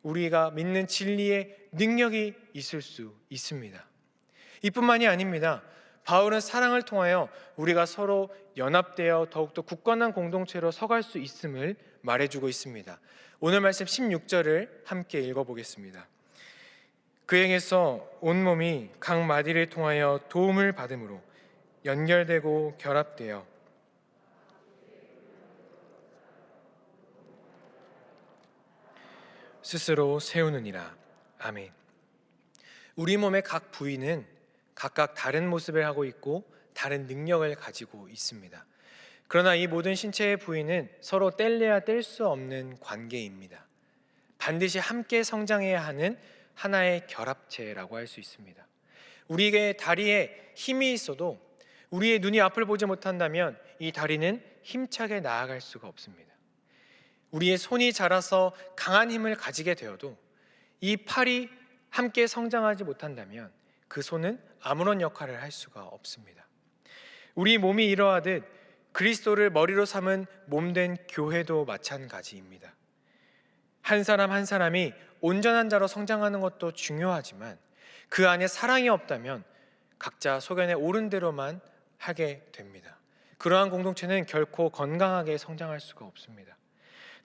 우리가 믿는 진리의 능력이 있을 수 있습니다. 이뿐만이 아닙니다. 바울은 사랑을 통하여 우리가 서로 연합되어 더욱더 굳건한 공동체로 서갈 수 있음을 말해주고 있습니다. 오늘 말씀 16절을 함께 읽어보겠습니다. 그에게서 온몸이 각 마디를 통하여 도움을 받음으로 연결되고 결합되어 스스로 세우느니라. 아멘. 우리 몸의 각 부위는 각각 다른 모습을 하고 있고 다른 능력을 가지고 있습니다. 그러나 이 모든 신체의 부위는 서로 뗄래야 뗄 수 없는 관계입니다. 반드시 함께 성장해야 하는 하나의 결합체라고 할 수 있습니다. 우리의 다리에 힘이 있어도 우리의 눈이 앞을 보지 못한다면 이 다리는 힘차게 나아갈 수가 없습니다. 우리의 손이 자라서 강한 힘을 가지게 되어도 이 팔이 함께 성장하지 못한다면 그 손은 아무런 역할을 할 수가 없습니다. 우리 몸이 이러하듯 그리스도를 머리로 삼은 몸된 교회도 마찬가지입니다. 한 사람 한 사람이 온전한 자로 성장하는 것도 중요하지만 그 안에 사랑이 없다면 각자 소견에 옳은 대로만 하게 됩니다. 그러한 공동체는 결코 건강하게 성장할 수가 없습니다.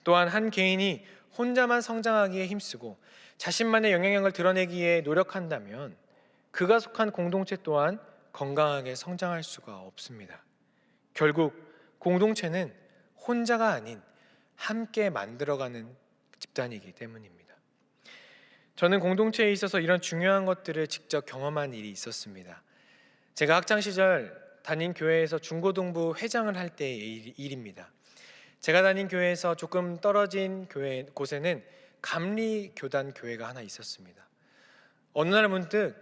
또한 한 개인이 혼자만 성장하기에 힘쓰고 자신만의 영향력을 드러내기에 노력한다면 그가 속한 공동체 또한 건강하게 성장할 수가 없습니다. 결국 공동체는 혼자가 아닌 함께 만들어가는 집단이기 때문입니다. 저는 공동체에 있어서 이런 중요한 것들을 직접 경험한 일이 있었습니다. 제가 학창시절 다닌 교회에서 중고등부 회장을 할 때의 일입니다. 제가 다닌 교회에서 조금 떨어진 곳에는 감리교단 교회가 하나 있었습니다. 어느 날 문득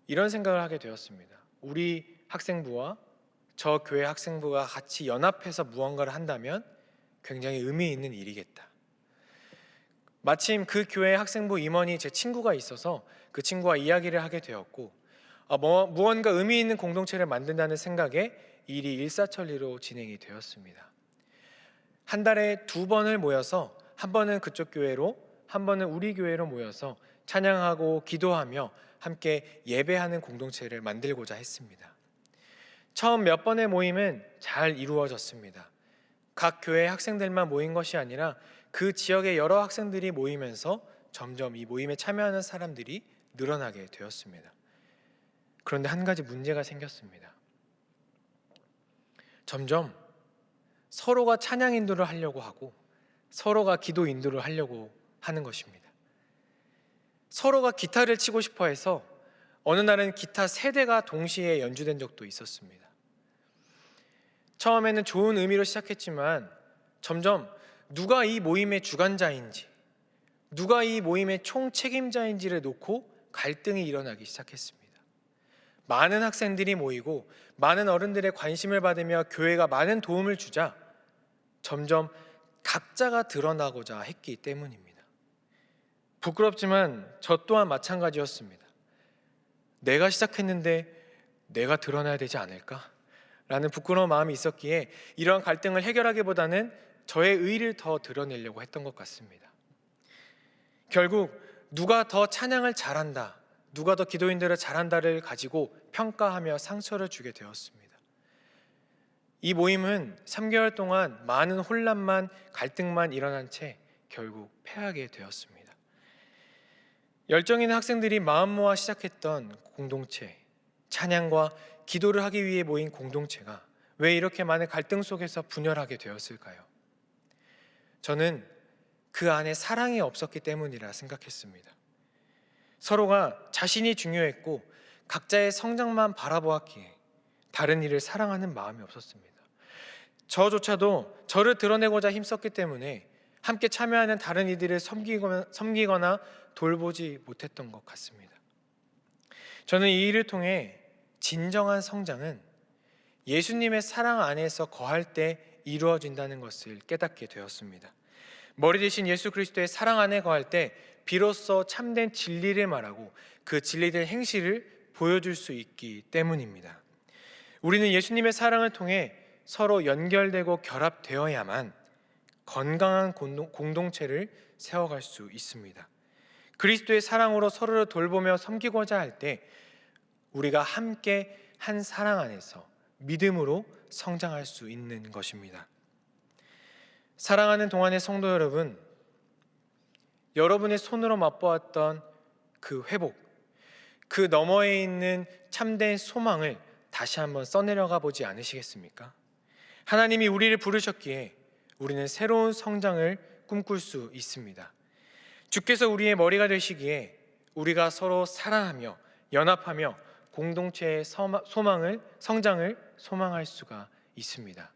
이런 생각을 하게 되었습니다. 우리 학생부와 저 교회 학생부가 같이 연합해서 무언가를 한다면 굉장히 의미 있는 일이겠다. 마침 그 교회 학생부 임원이 제 친구가 있어서 그 친구와 이야기를 하게 되었고 무언가 의미 있는 공동체를 만든다는 생각에 일이 일사천리로 진행이 되었습니다. 한 달에 2번을 모여서 한 번은 그쪽 교회로 한 번은 우리 교회로 모여서 찬양하고 기도하며 함께 예배하는 공동체를 만들고자 했습니다. 처음 몇 번의 모임은 잘 이루어졌습니다. 각 교회 학생들만 모인 것이 아니라 그 지역의 여러 학생들이 모이면서 점점 이 모임에 참여하는 사람들이 늘어나게 되었습니다. 그런데 한 가지 문제가 생겼습니다. 점점 서로가 찬양 인도를 하려고 하고 서로가 기도 인도를 하려고 하는 것입니다. 서로가 기타를 치고 싶어 해서 어느 날은 기타 3대가 동시에 연주된 적도 있었습니다. 처음에는 좋은 의미로 시작했지만 점점 누가 이 모임의 주관자인지, 누가 이 모임의 총책임자인지를 놓고 갈등이 일어나기 시작했습니다. 많은 학생들이 모이고 많은 어른들의 관심을 받으며 교회가 많은 도움을 주자 점점 각자가 드러나고자 했기 때문입니다. 부끄럽지만 저 또한 마찬가지였습니다. 내가 시작했는데 내가 드러나야 되지 않을까? 라는 부끄러운 마음이 있었기에 이러한 갈등을 해결하기보다는 저의 의의를 더 드러내려고 했던 것 같습니다. 결국 누가 더 찬양을 잘한다, 누가 더 기도인들을 잘한다를 가지고 평가하며 상처를 주게 되었습니다. 이 모임은 3개월 동안 많은 혼란만, 갈등만 일어난 채 결국 패하게 되었습니다. 열정 있는 학생들이 마음 모아 시작했던 공동체, 찬양과 기도를 하기 위해 모인 공동체가 왜 이렇게 많은 갈등 속에서 분열하게 되었을까요? 저는 그 안에 사랑이 없었기 때문이라 생각했습니다. 서로가 자신이 중요했고 각자의 성장만 바라보았기에 다른 이를 사랑하는 마음이 없었습니다. 저조차도 저를 드러내고자 힘썼기 때문에 함께 참여하는 다른 이들을 섬기거나 돌보지 못했던 것 같습니다. 저는 이 일을 통해 진정한 성장은 예수님의 사랑 안에서 거할 때 이루어진다는 것을 깨닫게 되었습니다. 머리 대신 예수 그리스도의 사랑 안에 거할 때 비로소 참된 진리를 말하고 그 진리된 행실을 보여줄 수 있기 때문입니다. 우리는 예수님의 사랑을 통해 서로 연결되고 결합되어야만 건강한 공동체를 세워갈 수 있습니다. 그리스도의 사랑으로 서로를 돌보며 섬기고자 할 때 우리가 함께 한 사랑 안에서 믿음으로 성장할 수 있는 것입니다. 사랑하는 동안의 성도 여러분, 여러분의 손으로 맛보았던 그 회복, 그 너머에 있는 참된 소망을 다시 한번 써내려가 보지 않으시겠습니까? 하나님이 우리를 부르셨기에 우리는 새로운 성장을 꿈꿀 수 있습니다. 주께서 우리의 머리가 되시기에 우리가 서로 사랑하며 연합하며 공동체의 성장을 소망할 수가 있습니다.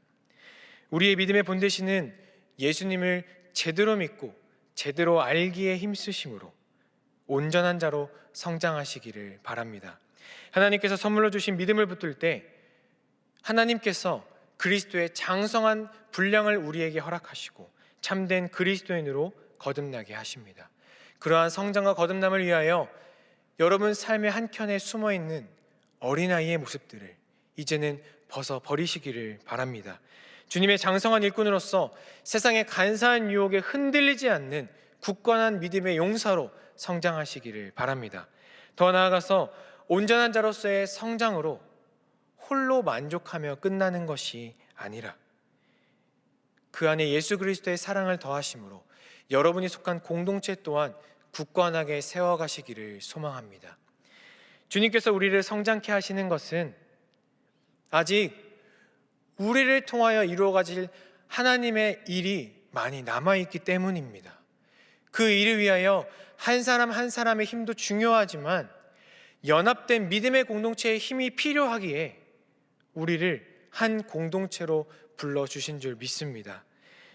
우리의 믿음의 본대시는 예수님을 제대로 믿고 제대로 알기에 힘쓰심으로 온전한 자로 성장하시기를 바랍니다. 하나님께서 선물로 주신 믿음을 붙들 때 하나님께서 그리스도의 장성한 분량을 우리에게 허락하시고 참된 그리스도인으로 거듭나게 하십니다. 그러한 성장과 거듭남을 위하여 여러분 삶의 한켠에 숨어있는 어린아이의 모습들을 이제는 벗어버리시기를 바랍니다. 주님의 장성한 일꾼으로서 세상의 간사한 유혹에 흔들리지 않는 굳건한 믿음의 용사로 성장하시기를 바랍니다. 더 나아가서 온전한 자로서의 성장으로 홀로 만족하며 끝나는 것이 아니라 그 안에 예수 그리스도의 사랑을 더하심으로 여러분이 속한 공동체 또한 굳건하게 세워가시기를 소망합니다. 주님께서 우리를 성장케 하시는 것은 아직 우리를 통하여 이루어가질 하나님의 일이 많이 남아있기 때문입니다. 그 일을 위하여 한 사람 한 사람의 힘도 중요하지만 연합된 믿음의 공동체의 힘이 필요하기에 우리를 한 공동체로 불러주신 줄 믿습니다.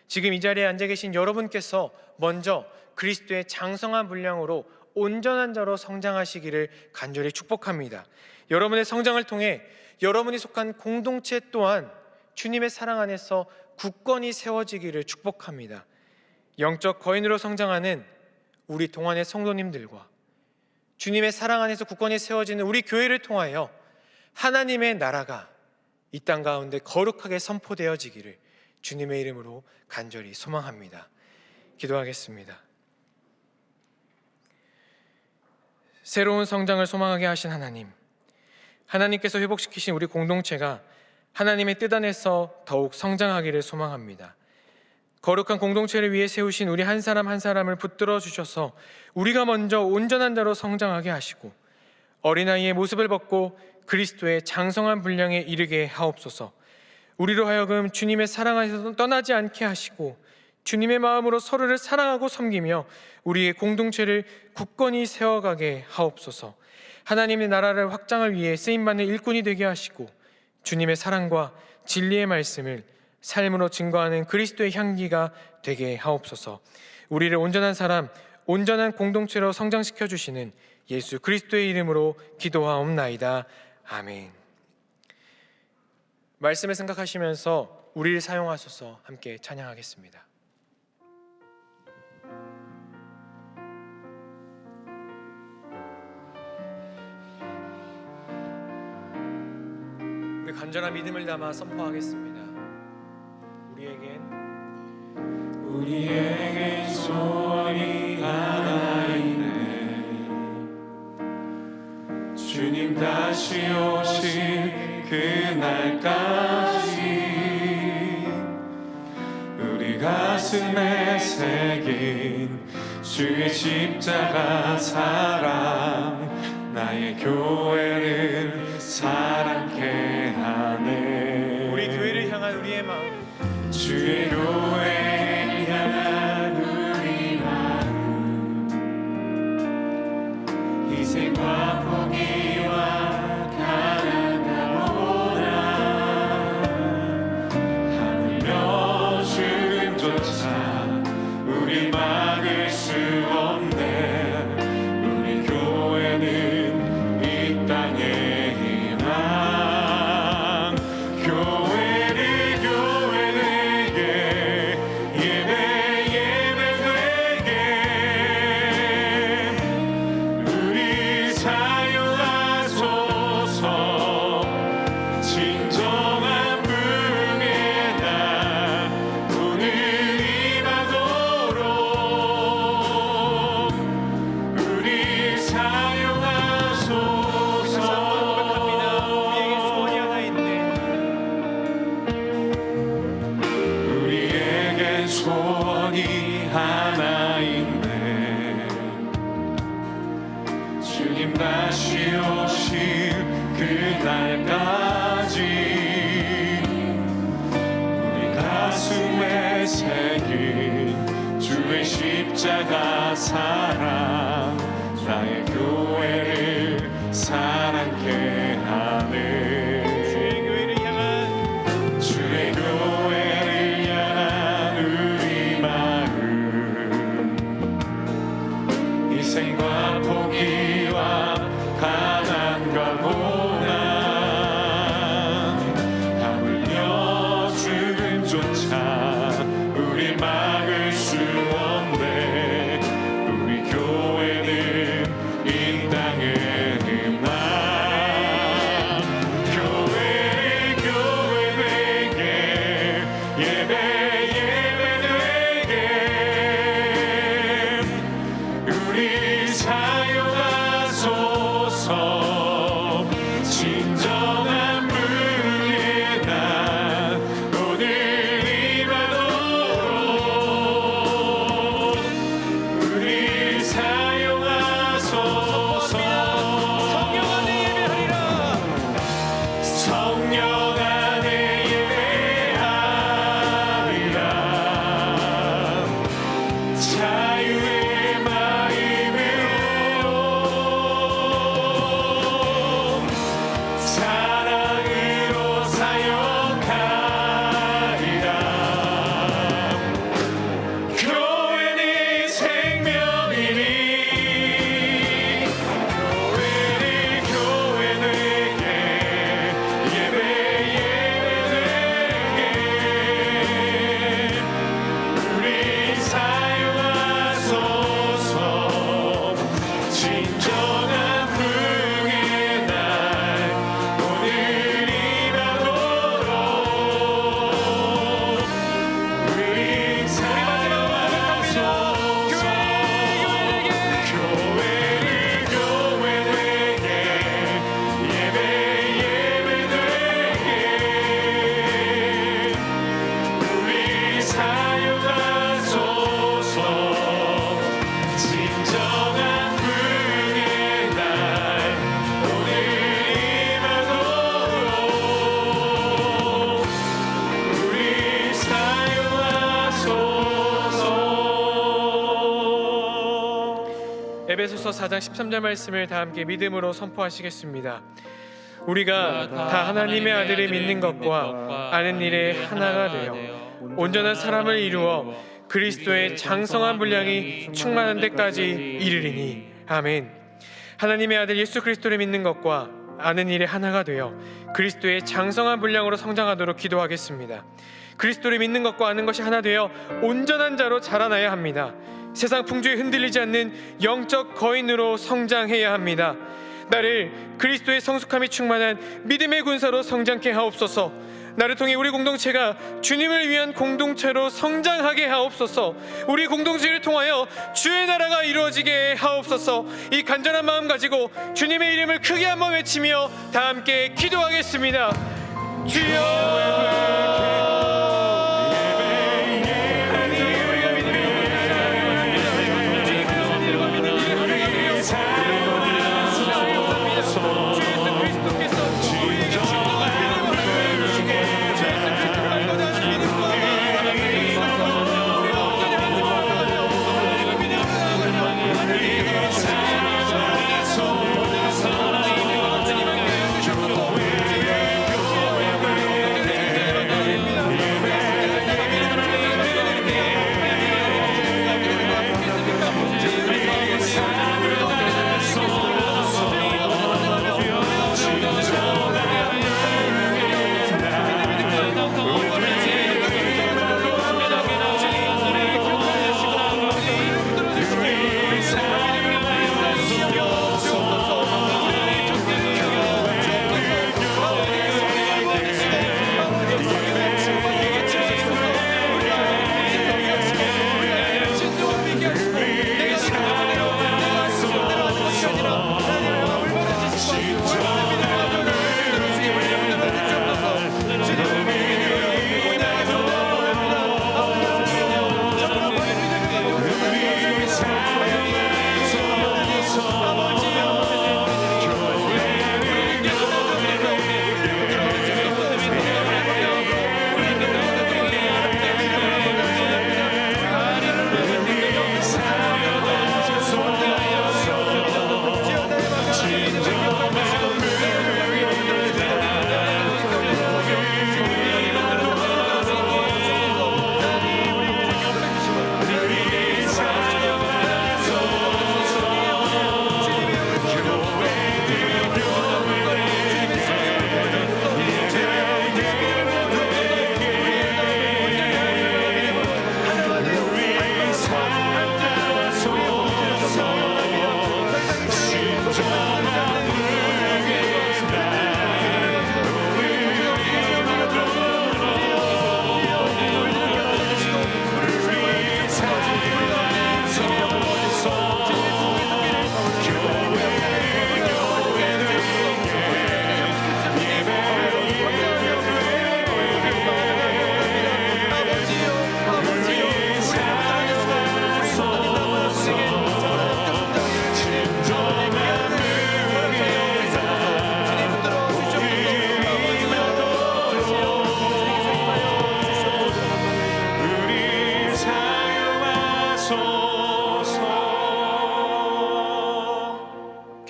지금 이 자리에 앉아 계신 여러분께서 먼저 그리스도의 장성한 분량으로 온전한 자로 성장하시기를 간절히 축복합니다. 여러분의 성장을 통해 여러분이 속한 공동체 또한 주님의 사랑 안에서 굳건히 세워지기를 축복합니다. 영적 거인으로 성장하는 우리 동안의 성도님들과 주님의 사랑 안에서 굳건히 세워지는 우리 교회를 통하여 하나님의 나라가 이 땅 가운데 거룩하게 선포되어지기를 주님의 이름으로 간절히 소망합니다. 기도하겠습니다. 새로운 성장을 소망하게 하신 하나님, 하나님께서 회복시키신 우리 공동체가 하나님의 뜻 안에서 더욱 성장하기를 소망합니다. 거룩한 공동체를 위해 세우신 우리 한 사람 한 사람을 붙들어 주셔서 우리가 먼저 온전한 자로 성장하게 하시고 어린아이의 모습을 벗고 그리스도의 장성한 분량에 이르게 하옵소서. 우리로 하여금 주님의 사랑 안에서 떠나지 않게 하시고 주님의 마음으로 서로를 사랑하고 섬기며 우리의 공동체를 굳건히 세워가게 하옵소서. 하나님의 나라를 확장을 위해 쓰임받는 일꾼이 되게 하시고 주님의 사랑과 진리의 말씀을 삶으로 증거하는 그리스도의 향기가 되게 하옵소서. 우리를 온전한 사람, 온전한 공동체로 성장시켜 주시는 예수 그리스도의 이름으로 기도하옵나이다. 아멘. 말씀을 생각하시면서 우리를 사용하소서 함께 찬양하겠습니다. 우리 간절한 믿음을 담아 선포하겠습니다. 우리에겐 소원이 하나 있네. 주님 다시 오실 그날까지 우리 가슴에 새긴 주의 십자가 사랑 나의 교회를 사랑케 하네. 우리 교회를 향한 우리의 마음, 주의 교회를 향한 우리 마음 희생과 포기와 가난함보다 하물며 죽음조차 우리 막을 수 없네. 우리 교회는 이 땅의 희망. 소원이 하나 있네. 주님 다시 오실 그날까지 우리 가슴에 새긴 주의 십자가 사랑 나의 교회를 사랑케 하네. 주의 교회를 향한 우리 마음 희생과 포기와 가난과 고난 하물며 죽음조차 우리 막을 수 없네. 우리 교회는 이 땅의 희망. 사용하소서. 진정한 부흥의 날 오늘 임하도록 우리 사용하소서. 에베소서 4장 13절 말씀을 다 함께 믿음으로 선포하시겠습니다. 우리가 다 하나님의 아들을 믿는 것과 아는 일에 하나가 되어 온전한 사람을 이루어 그리스도의 장성한 분량이 충만한 데까지 이르리니. 아멘. 하나님의 아들 예수 그리스도를 믿는 것과 아는 일에 하나가 되어 그리스도의 장성한 분량으로 성장하도록 기도하겠습니다. 그리스도를 믿는 것과 아는 것이 하나 되어 온전한 자로 자라나야 합니다. 세상 풍조에 흔들리지 않는 영적 거인으로 성장해야 합니다. 나를 그리스도의 성숙함이 충만한 믿음의 군사로 성장케 하옵소서. 나를 통해 우리 공동체가 주님을 위한 공동체로 성장하게 하옵소서. 우리 공동체를 통하여 주의 나라가 이루어지게 하옵소서. 이 간절한 마음 가지고 주님의 이름을 크게 한번 외치며 다 함께 기도하겠습니다. 주여.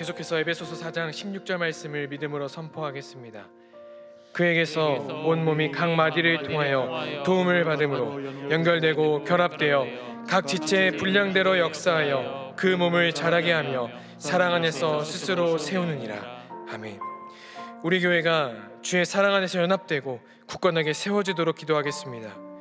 계속해서 에베소서 4장 16절 말씀을 믿음으로 선포하겠습니다. 그에게서 온 몸이 각 마디를 통하여 도움을 받음으로 연결되고 결합되어 각 지체의 분량대로 역사하여 그 몸을 자라게 하며 사랑 안에서 스스로 세우느니라. 아멘. 우리 교회가 주의 사랑 안에서 연합되고 굳건하게 세워지도록 기도하겠습니다.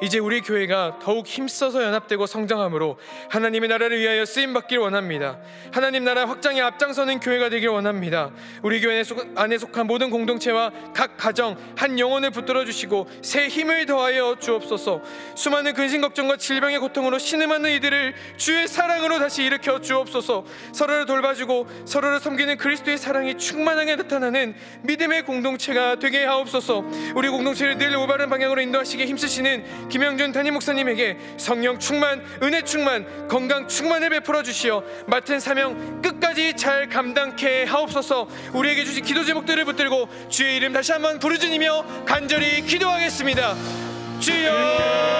이제 우리 교회가 더욱 힘써서 연합되고 성장함으로 하나님의 나라를 위하여 쓰임받길 원합니다. 하나님 나라 확장에 앞장서는 교회가 되길 원합니다. 우리 교회 안에 속한 모든 공동체와 각 가정 한 영혼을 붙들어 주시고 새 힘을 더하여 주옵소서. 수많은 근심 걱정과 질병의 고통으로 신음하는 이들을 주의 사랑으로 다시 일으켜 주옵소서. 서로를 돌봐주고 서로를 섬기는 그리스도의 사랑이 충만하게 나타나는 믿음의 공동체가 되게 하옵소서. 우리 공동체를 늘 올바른 방향으로 인도하시기에 힘쓰시는 김영준 담임 목사님에게 성령 충만, 은혜 충만, 건강 충만을 베풀어 주시어 맡은 사명 끝까지 잘 감당케 하옵소서. 우리에게 주신 기도 제목들을 붙들고 주의 이름 다시 한번 부르짖으며 간절히 기도하겠습니다. 주여.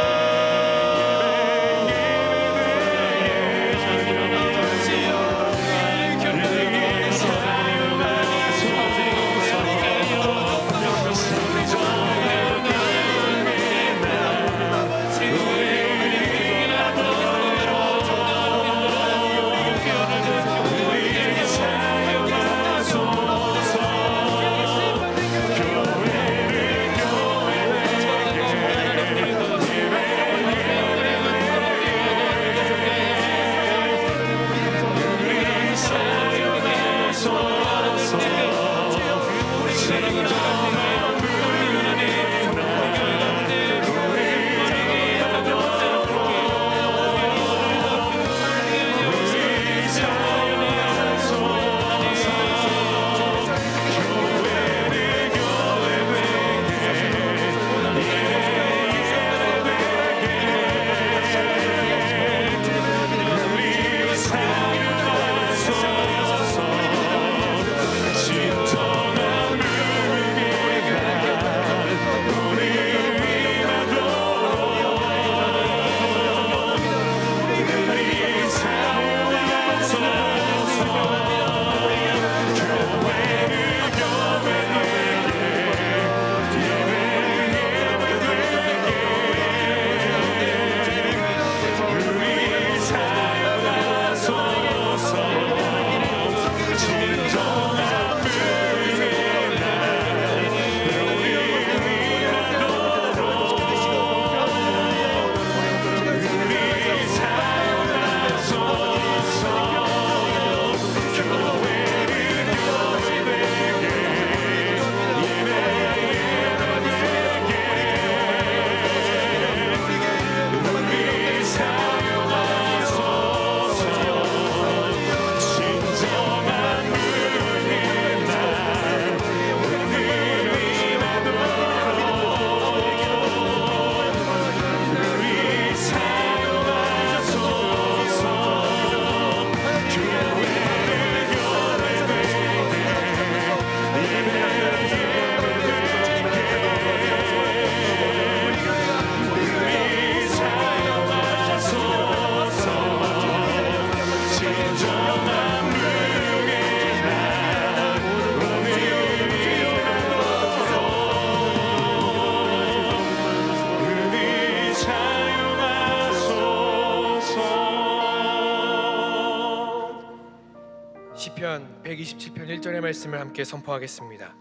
시편 127편 1절의 말씀을 함께 선포하겠습니다.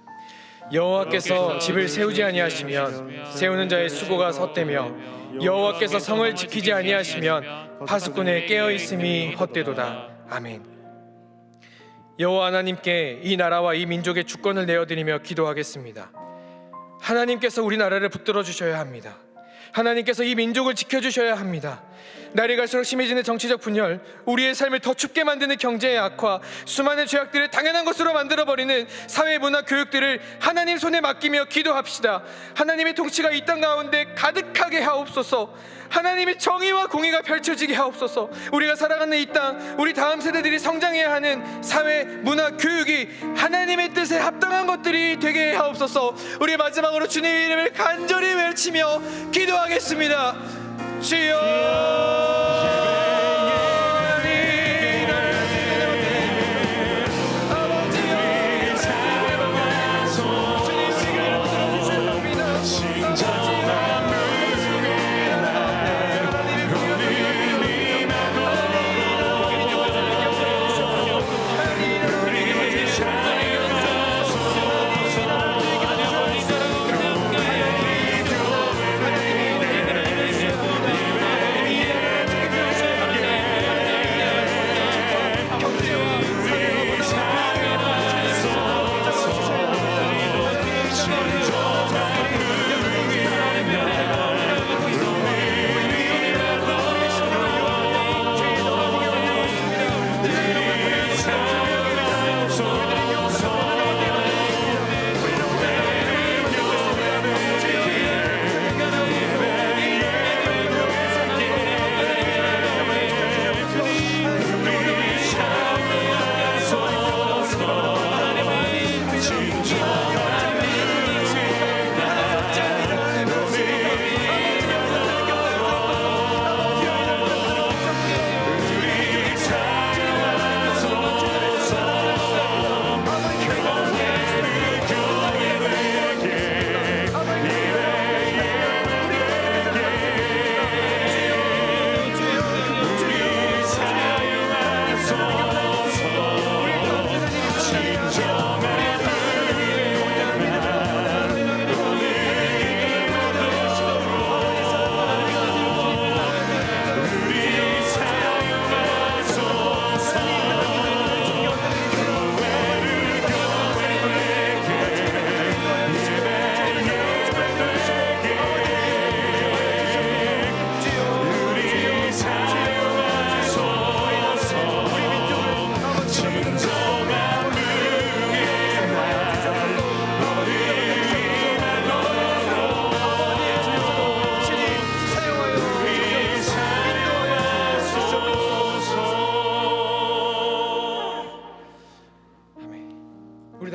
여호와께서 집을 세우지 아니하시면 세우는 자의 수고가 헛되며 여호와께서 성을 지키지 아니하시면 파수꾼의 깨어 있음이 헛되도다. 아멘. 여호와 하나님께 이 나라와 이 민족의 주권을 내어드리며 기도하겠습니다. 하나님께서 우리나라를 붙들어 주셔야 합니다. 하나님께서 이 민족을 지켜주셔야 합니다. 날이 갈수록 심해지는 정치적 분열, 우리의 삶을 더 춥게 만드는 경제의 악화, 수많은 죄악들을 당연한 것으로 만들어버리는 사회, 문화, 교육들을 하나님 손에 맡기며 기도합시다. 하나님의 통치가 이 땅 가운데 가득하게 하옵소서. 하나님의 정의와 공의가 펼쳐지게 하옵소서. 우리가 살아가는 이 땅, 우리 다음 세대들이 성장해야 하는 사회, 문화, 교육이 하나님의 뜻에 합당한 것들이 되게 하옵소서. 우리 마지막으로 주님의 이름을 간절히 외치며 기도하겠습니다. 주여.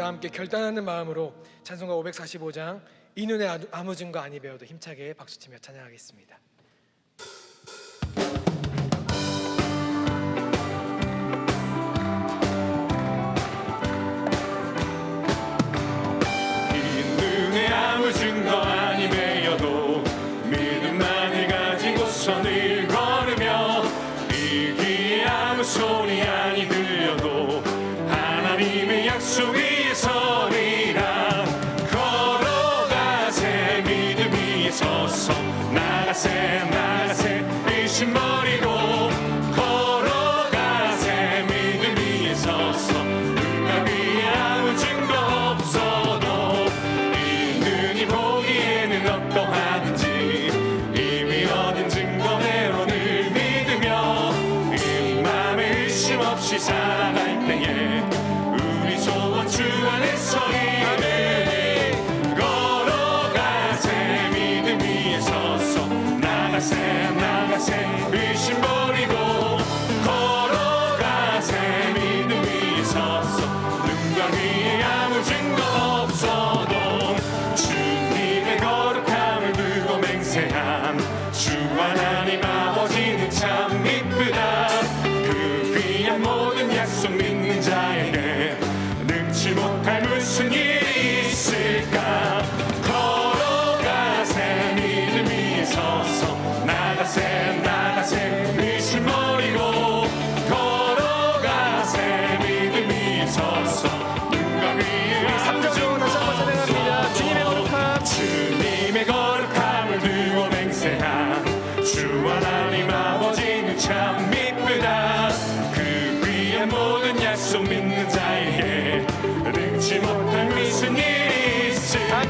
저와 함께 결단하는 마음으로 찬송가 545장 이 눈에 아무 증거 아니 배워도 힘차게 박수치며 찬양하겠습니다. 이 눈에 아무 증거 아니 배워도 믿음만을 가지고서 늘 걸으며 이 귀에 아무 소리 아니 들려도 하나님의 약속 위에 서리라. 걸어가세 믿음 위에 서서 나가세 나가세 의심 버리고 걸어가세 믿음 위에 서서 눈과 귀에 아무 증거 없어도 이 눈이 보기에는 어떠하든지 이미 얻은 증거대로 늘 믿으며 이 맘에 의심 없이 살아갈 때에 우리 소원 주 안에서 이르리. 걸어가세 믿음 위에 서서 나가세 나가세 의심 버리고 걸어가세 믿음 위에 서서 눈과 귀에 아무 증거 없어도 주님의 거룩함을 두고 맹세한 주 하나님 아버지는 참 이쁘다. 그 귀한 모든 약속 믿는 자에게 능치 못할 무슨 일이 있을까. 걸어가세 믿음 위에 서서 나가세 나가세 의심 버리고 걸어가세 믿음 위에 서서 눈과 귀에 아무 증거 없어도 주님의 거룩함을 두고 맹세한 주 하나님 아버지는 참 이쁘다. 그 귀한 모든 약속 믿는 자에게 능치 못할 무슨 일이 있을까.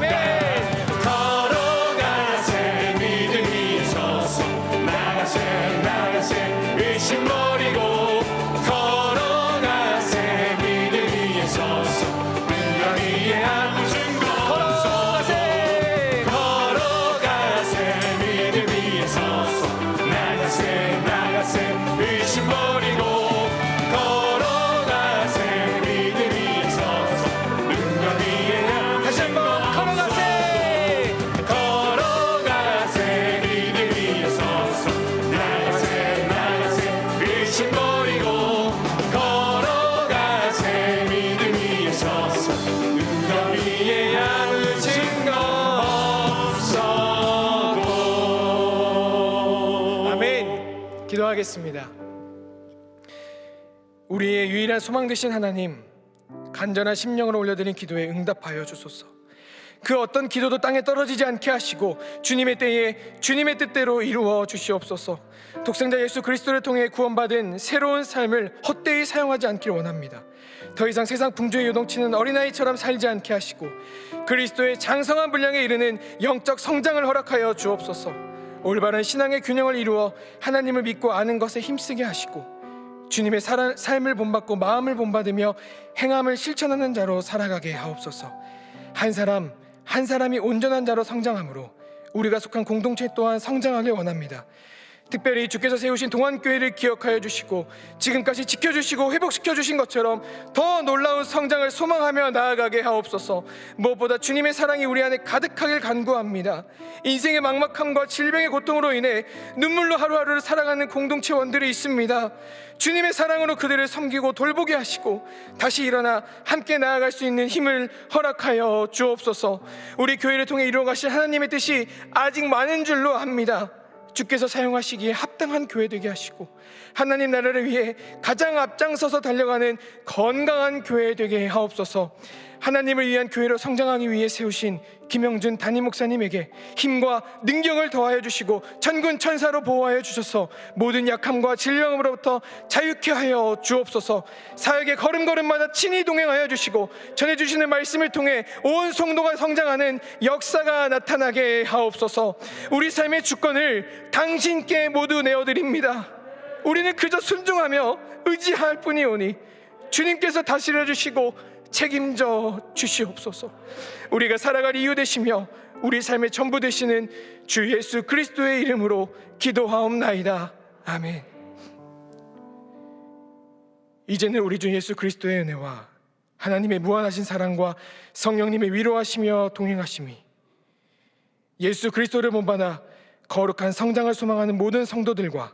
걸어가세 믿음 위에 서서 나가세 나가세 의심 버리고 걸어가세 믿음 위에 서서 눈과 귀에 아무 증거 없어도 걸어가세 믿음 위에 서서 나가세 나가세 의심 버리고 걸어가세 믿음 위에 서서 눈과 귀에 아무 증거 없어도 걸어가세 믿음 위에 서서 나가세 나가세 의심 버리고 걸어가세 믿음 위에 서서 눈과 귀에 아무 증거 없어도. 아멘. 기도하겠습니다. 우리의 유일한 소망 되신 하나님, 간절한 심령으로 올려드린 기도에 응답하여 주소서. 그 어떤 기도도 땅에 떨어지지 않게 하시고 주님의 때에 주님의 뜻대로 이루어 주시옵소서. 독생자 예수 그리스도를 통해 구원받은 새로운 삶을 헛되이 사용하지 않기를 원합니다. 더 이상 세상 풍조에 요동치는 어린아이처럼 살지 않게 하시고 그리스도의 장성한 분량에 이르는 영적 성장을 허락하여 주옵소서. 올바른 신앙의 균형을 이루어 하나님을 믿고 아는 것에 힘쓰게 하시고 주님의 삶을 본받고 마음을 본받으며 행함을 실천하는 자로 살아가게 하옵소서. 한 사람이 온전한 자로 성장함으로 우리가 속한 공동체 또한 성장하길 원합니다. 특별히 주께서 세우신 동안교회를 기억하여 주시고 지금까지 지켜주시고 회복시켜 주신 것처럼 더 놀라운 성장을 소망하며 나아가게 하옵소서. 무엇보다 주님의 사랑이 우리 안에 가득하길 간구합니다. 인생의 막막함과 질병의 고통으로 인해 눈물로 하루하루를 살아가는 공동체원들이 있습니다. 주님의 사랑으로 그들을 섬기고 돌보게 하시고 다시 일어나 함께 나아갈 수 있는 힘을 허락하여 주옵소서. 우리 교회를 통해 이루어가실 하나님의 뜻이 아직 많은 줄로 압니다. 주께서 사용하시기에 합당한 교회 되게 하시고 하나님 나라를 위해 가장 앞장서서 달려가는 건강한 교회 되게 하옵소서. 하나님을 위한 교회로 성장하기 위해 세우신 김영준 담임 목사님에게 힘과 능력을 더하여 주시고 천군 천사로 보호하여 주셔서 모든 약함과 질병으로부터 자유케 하여 주옵소서. 사역의 걸음걸음마다 친히 동행하여 주시고 전해주시는 말씀을 통해 온 성도가 성장하는 역사가 나타나게 하옵소서. 우리 삶의 주권을 당신께 모두 내어드립니다. 우리는 그저 순종하며 의지할 뿐이오니 주님께서 다스려 주시고 책임져 주시옵소서. 우리가 살아갈 이유 되시며 우리 삶의 전부 되시는 주 예수 그리스도의 이름으로 기도하옵나이다. 아멘. 이제는 우리 주 예수 그리스도의 은혜와 하나님의 무한하신 사랑과 성령님의 위로하시며 동행하심이 예수 그리스도를 본받아 거룩한 성장을 소망하는 모든 성도들과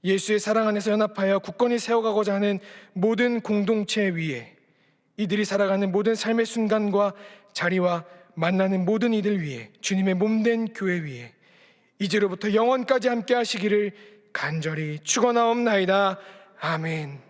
예수의 사랑 안에서 연합하여 굳건히 세워가고자 하는 모든 공동체 위에 이들이 살아가는 모든 삶의 순간과 자리와 만나는 모든 이들 위에 주님의 몸된 교회 위에 이제로부터 영원까지 함께 하시기를 간절히 축원하옵나이다. 아멘.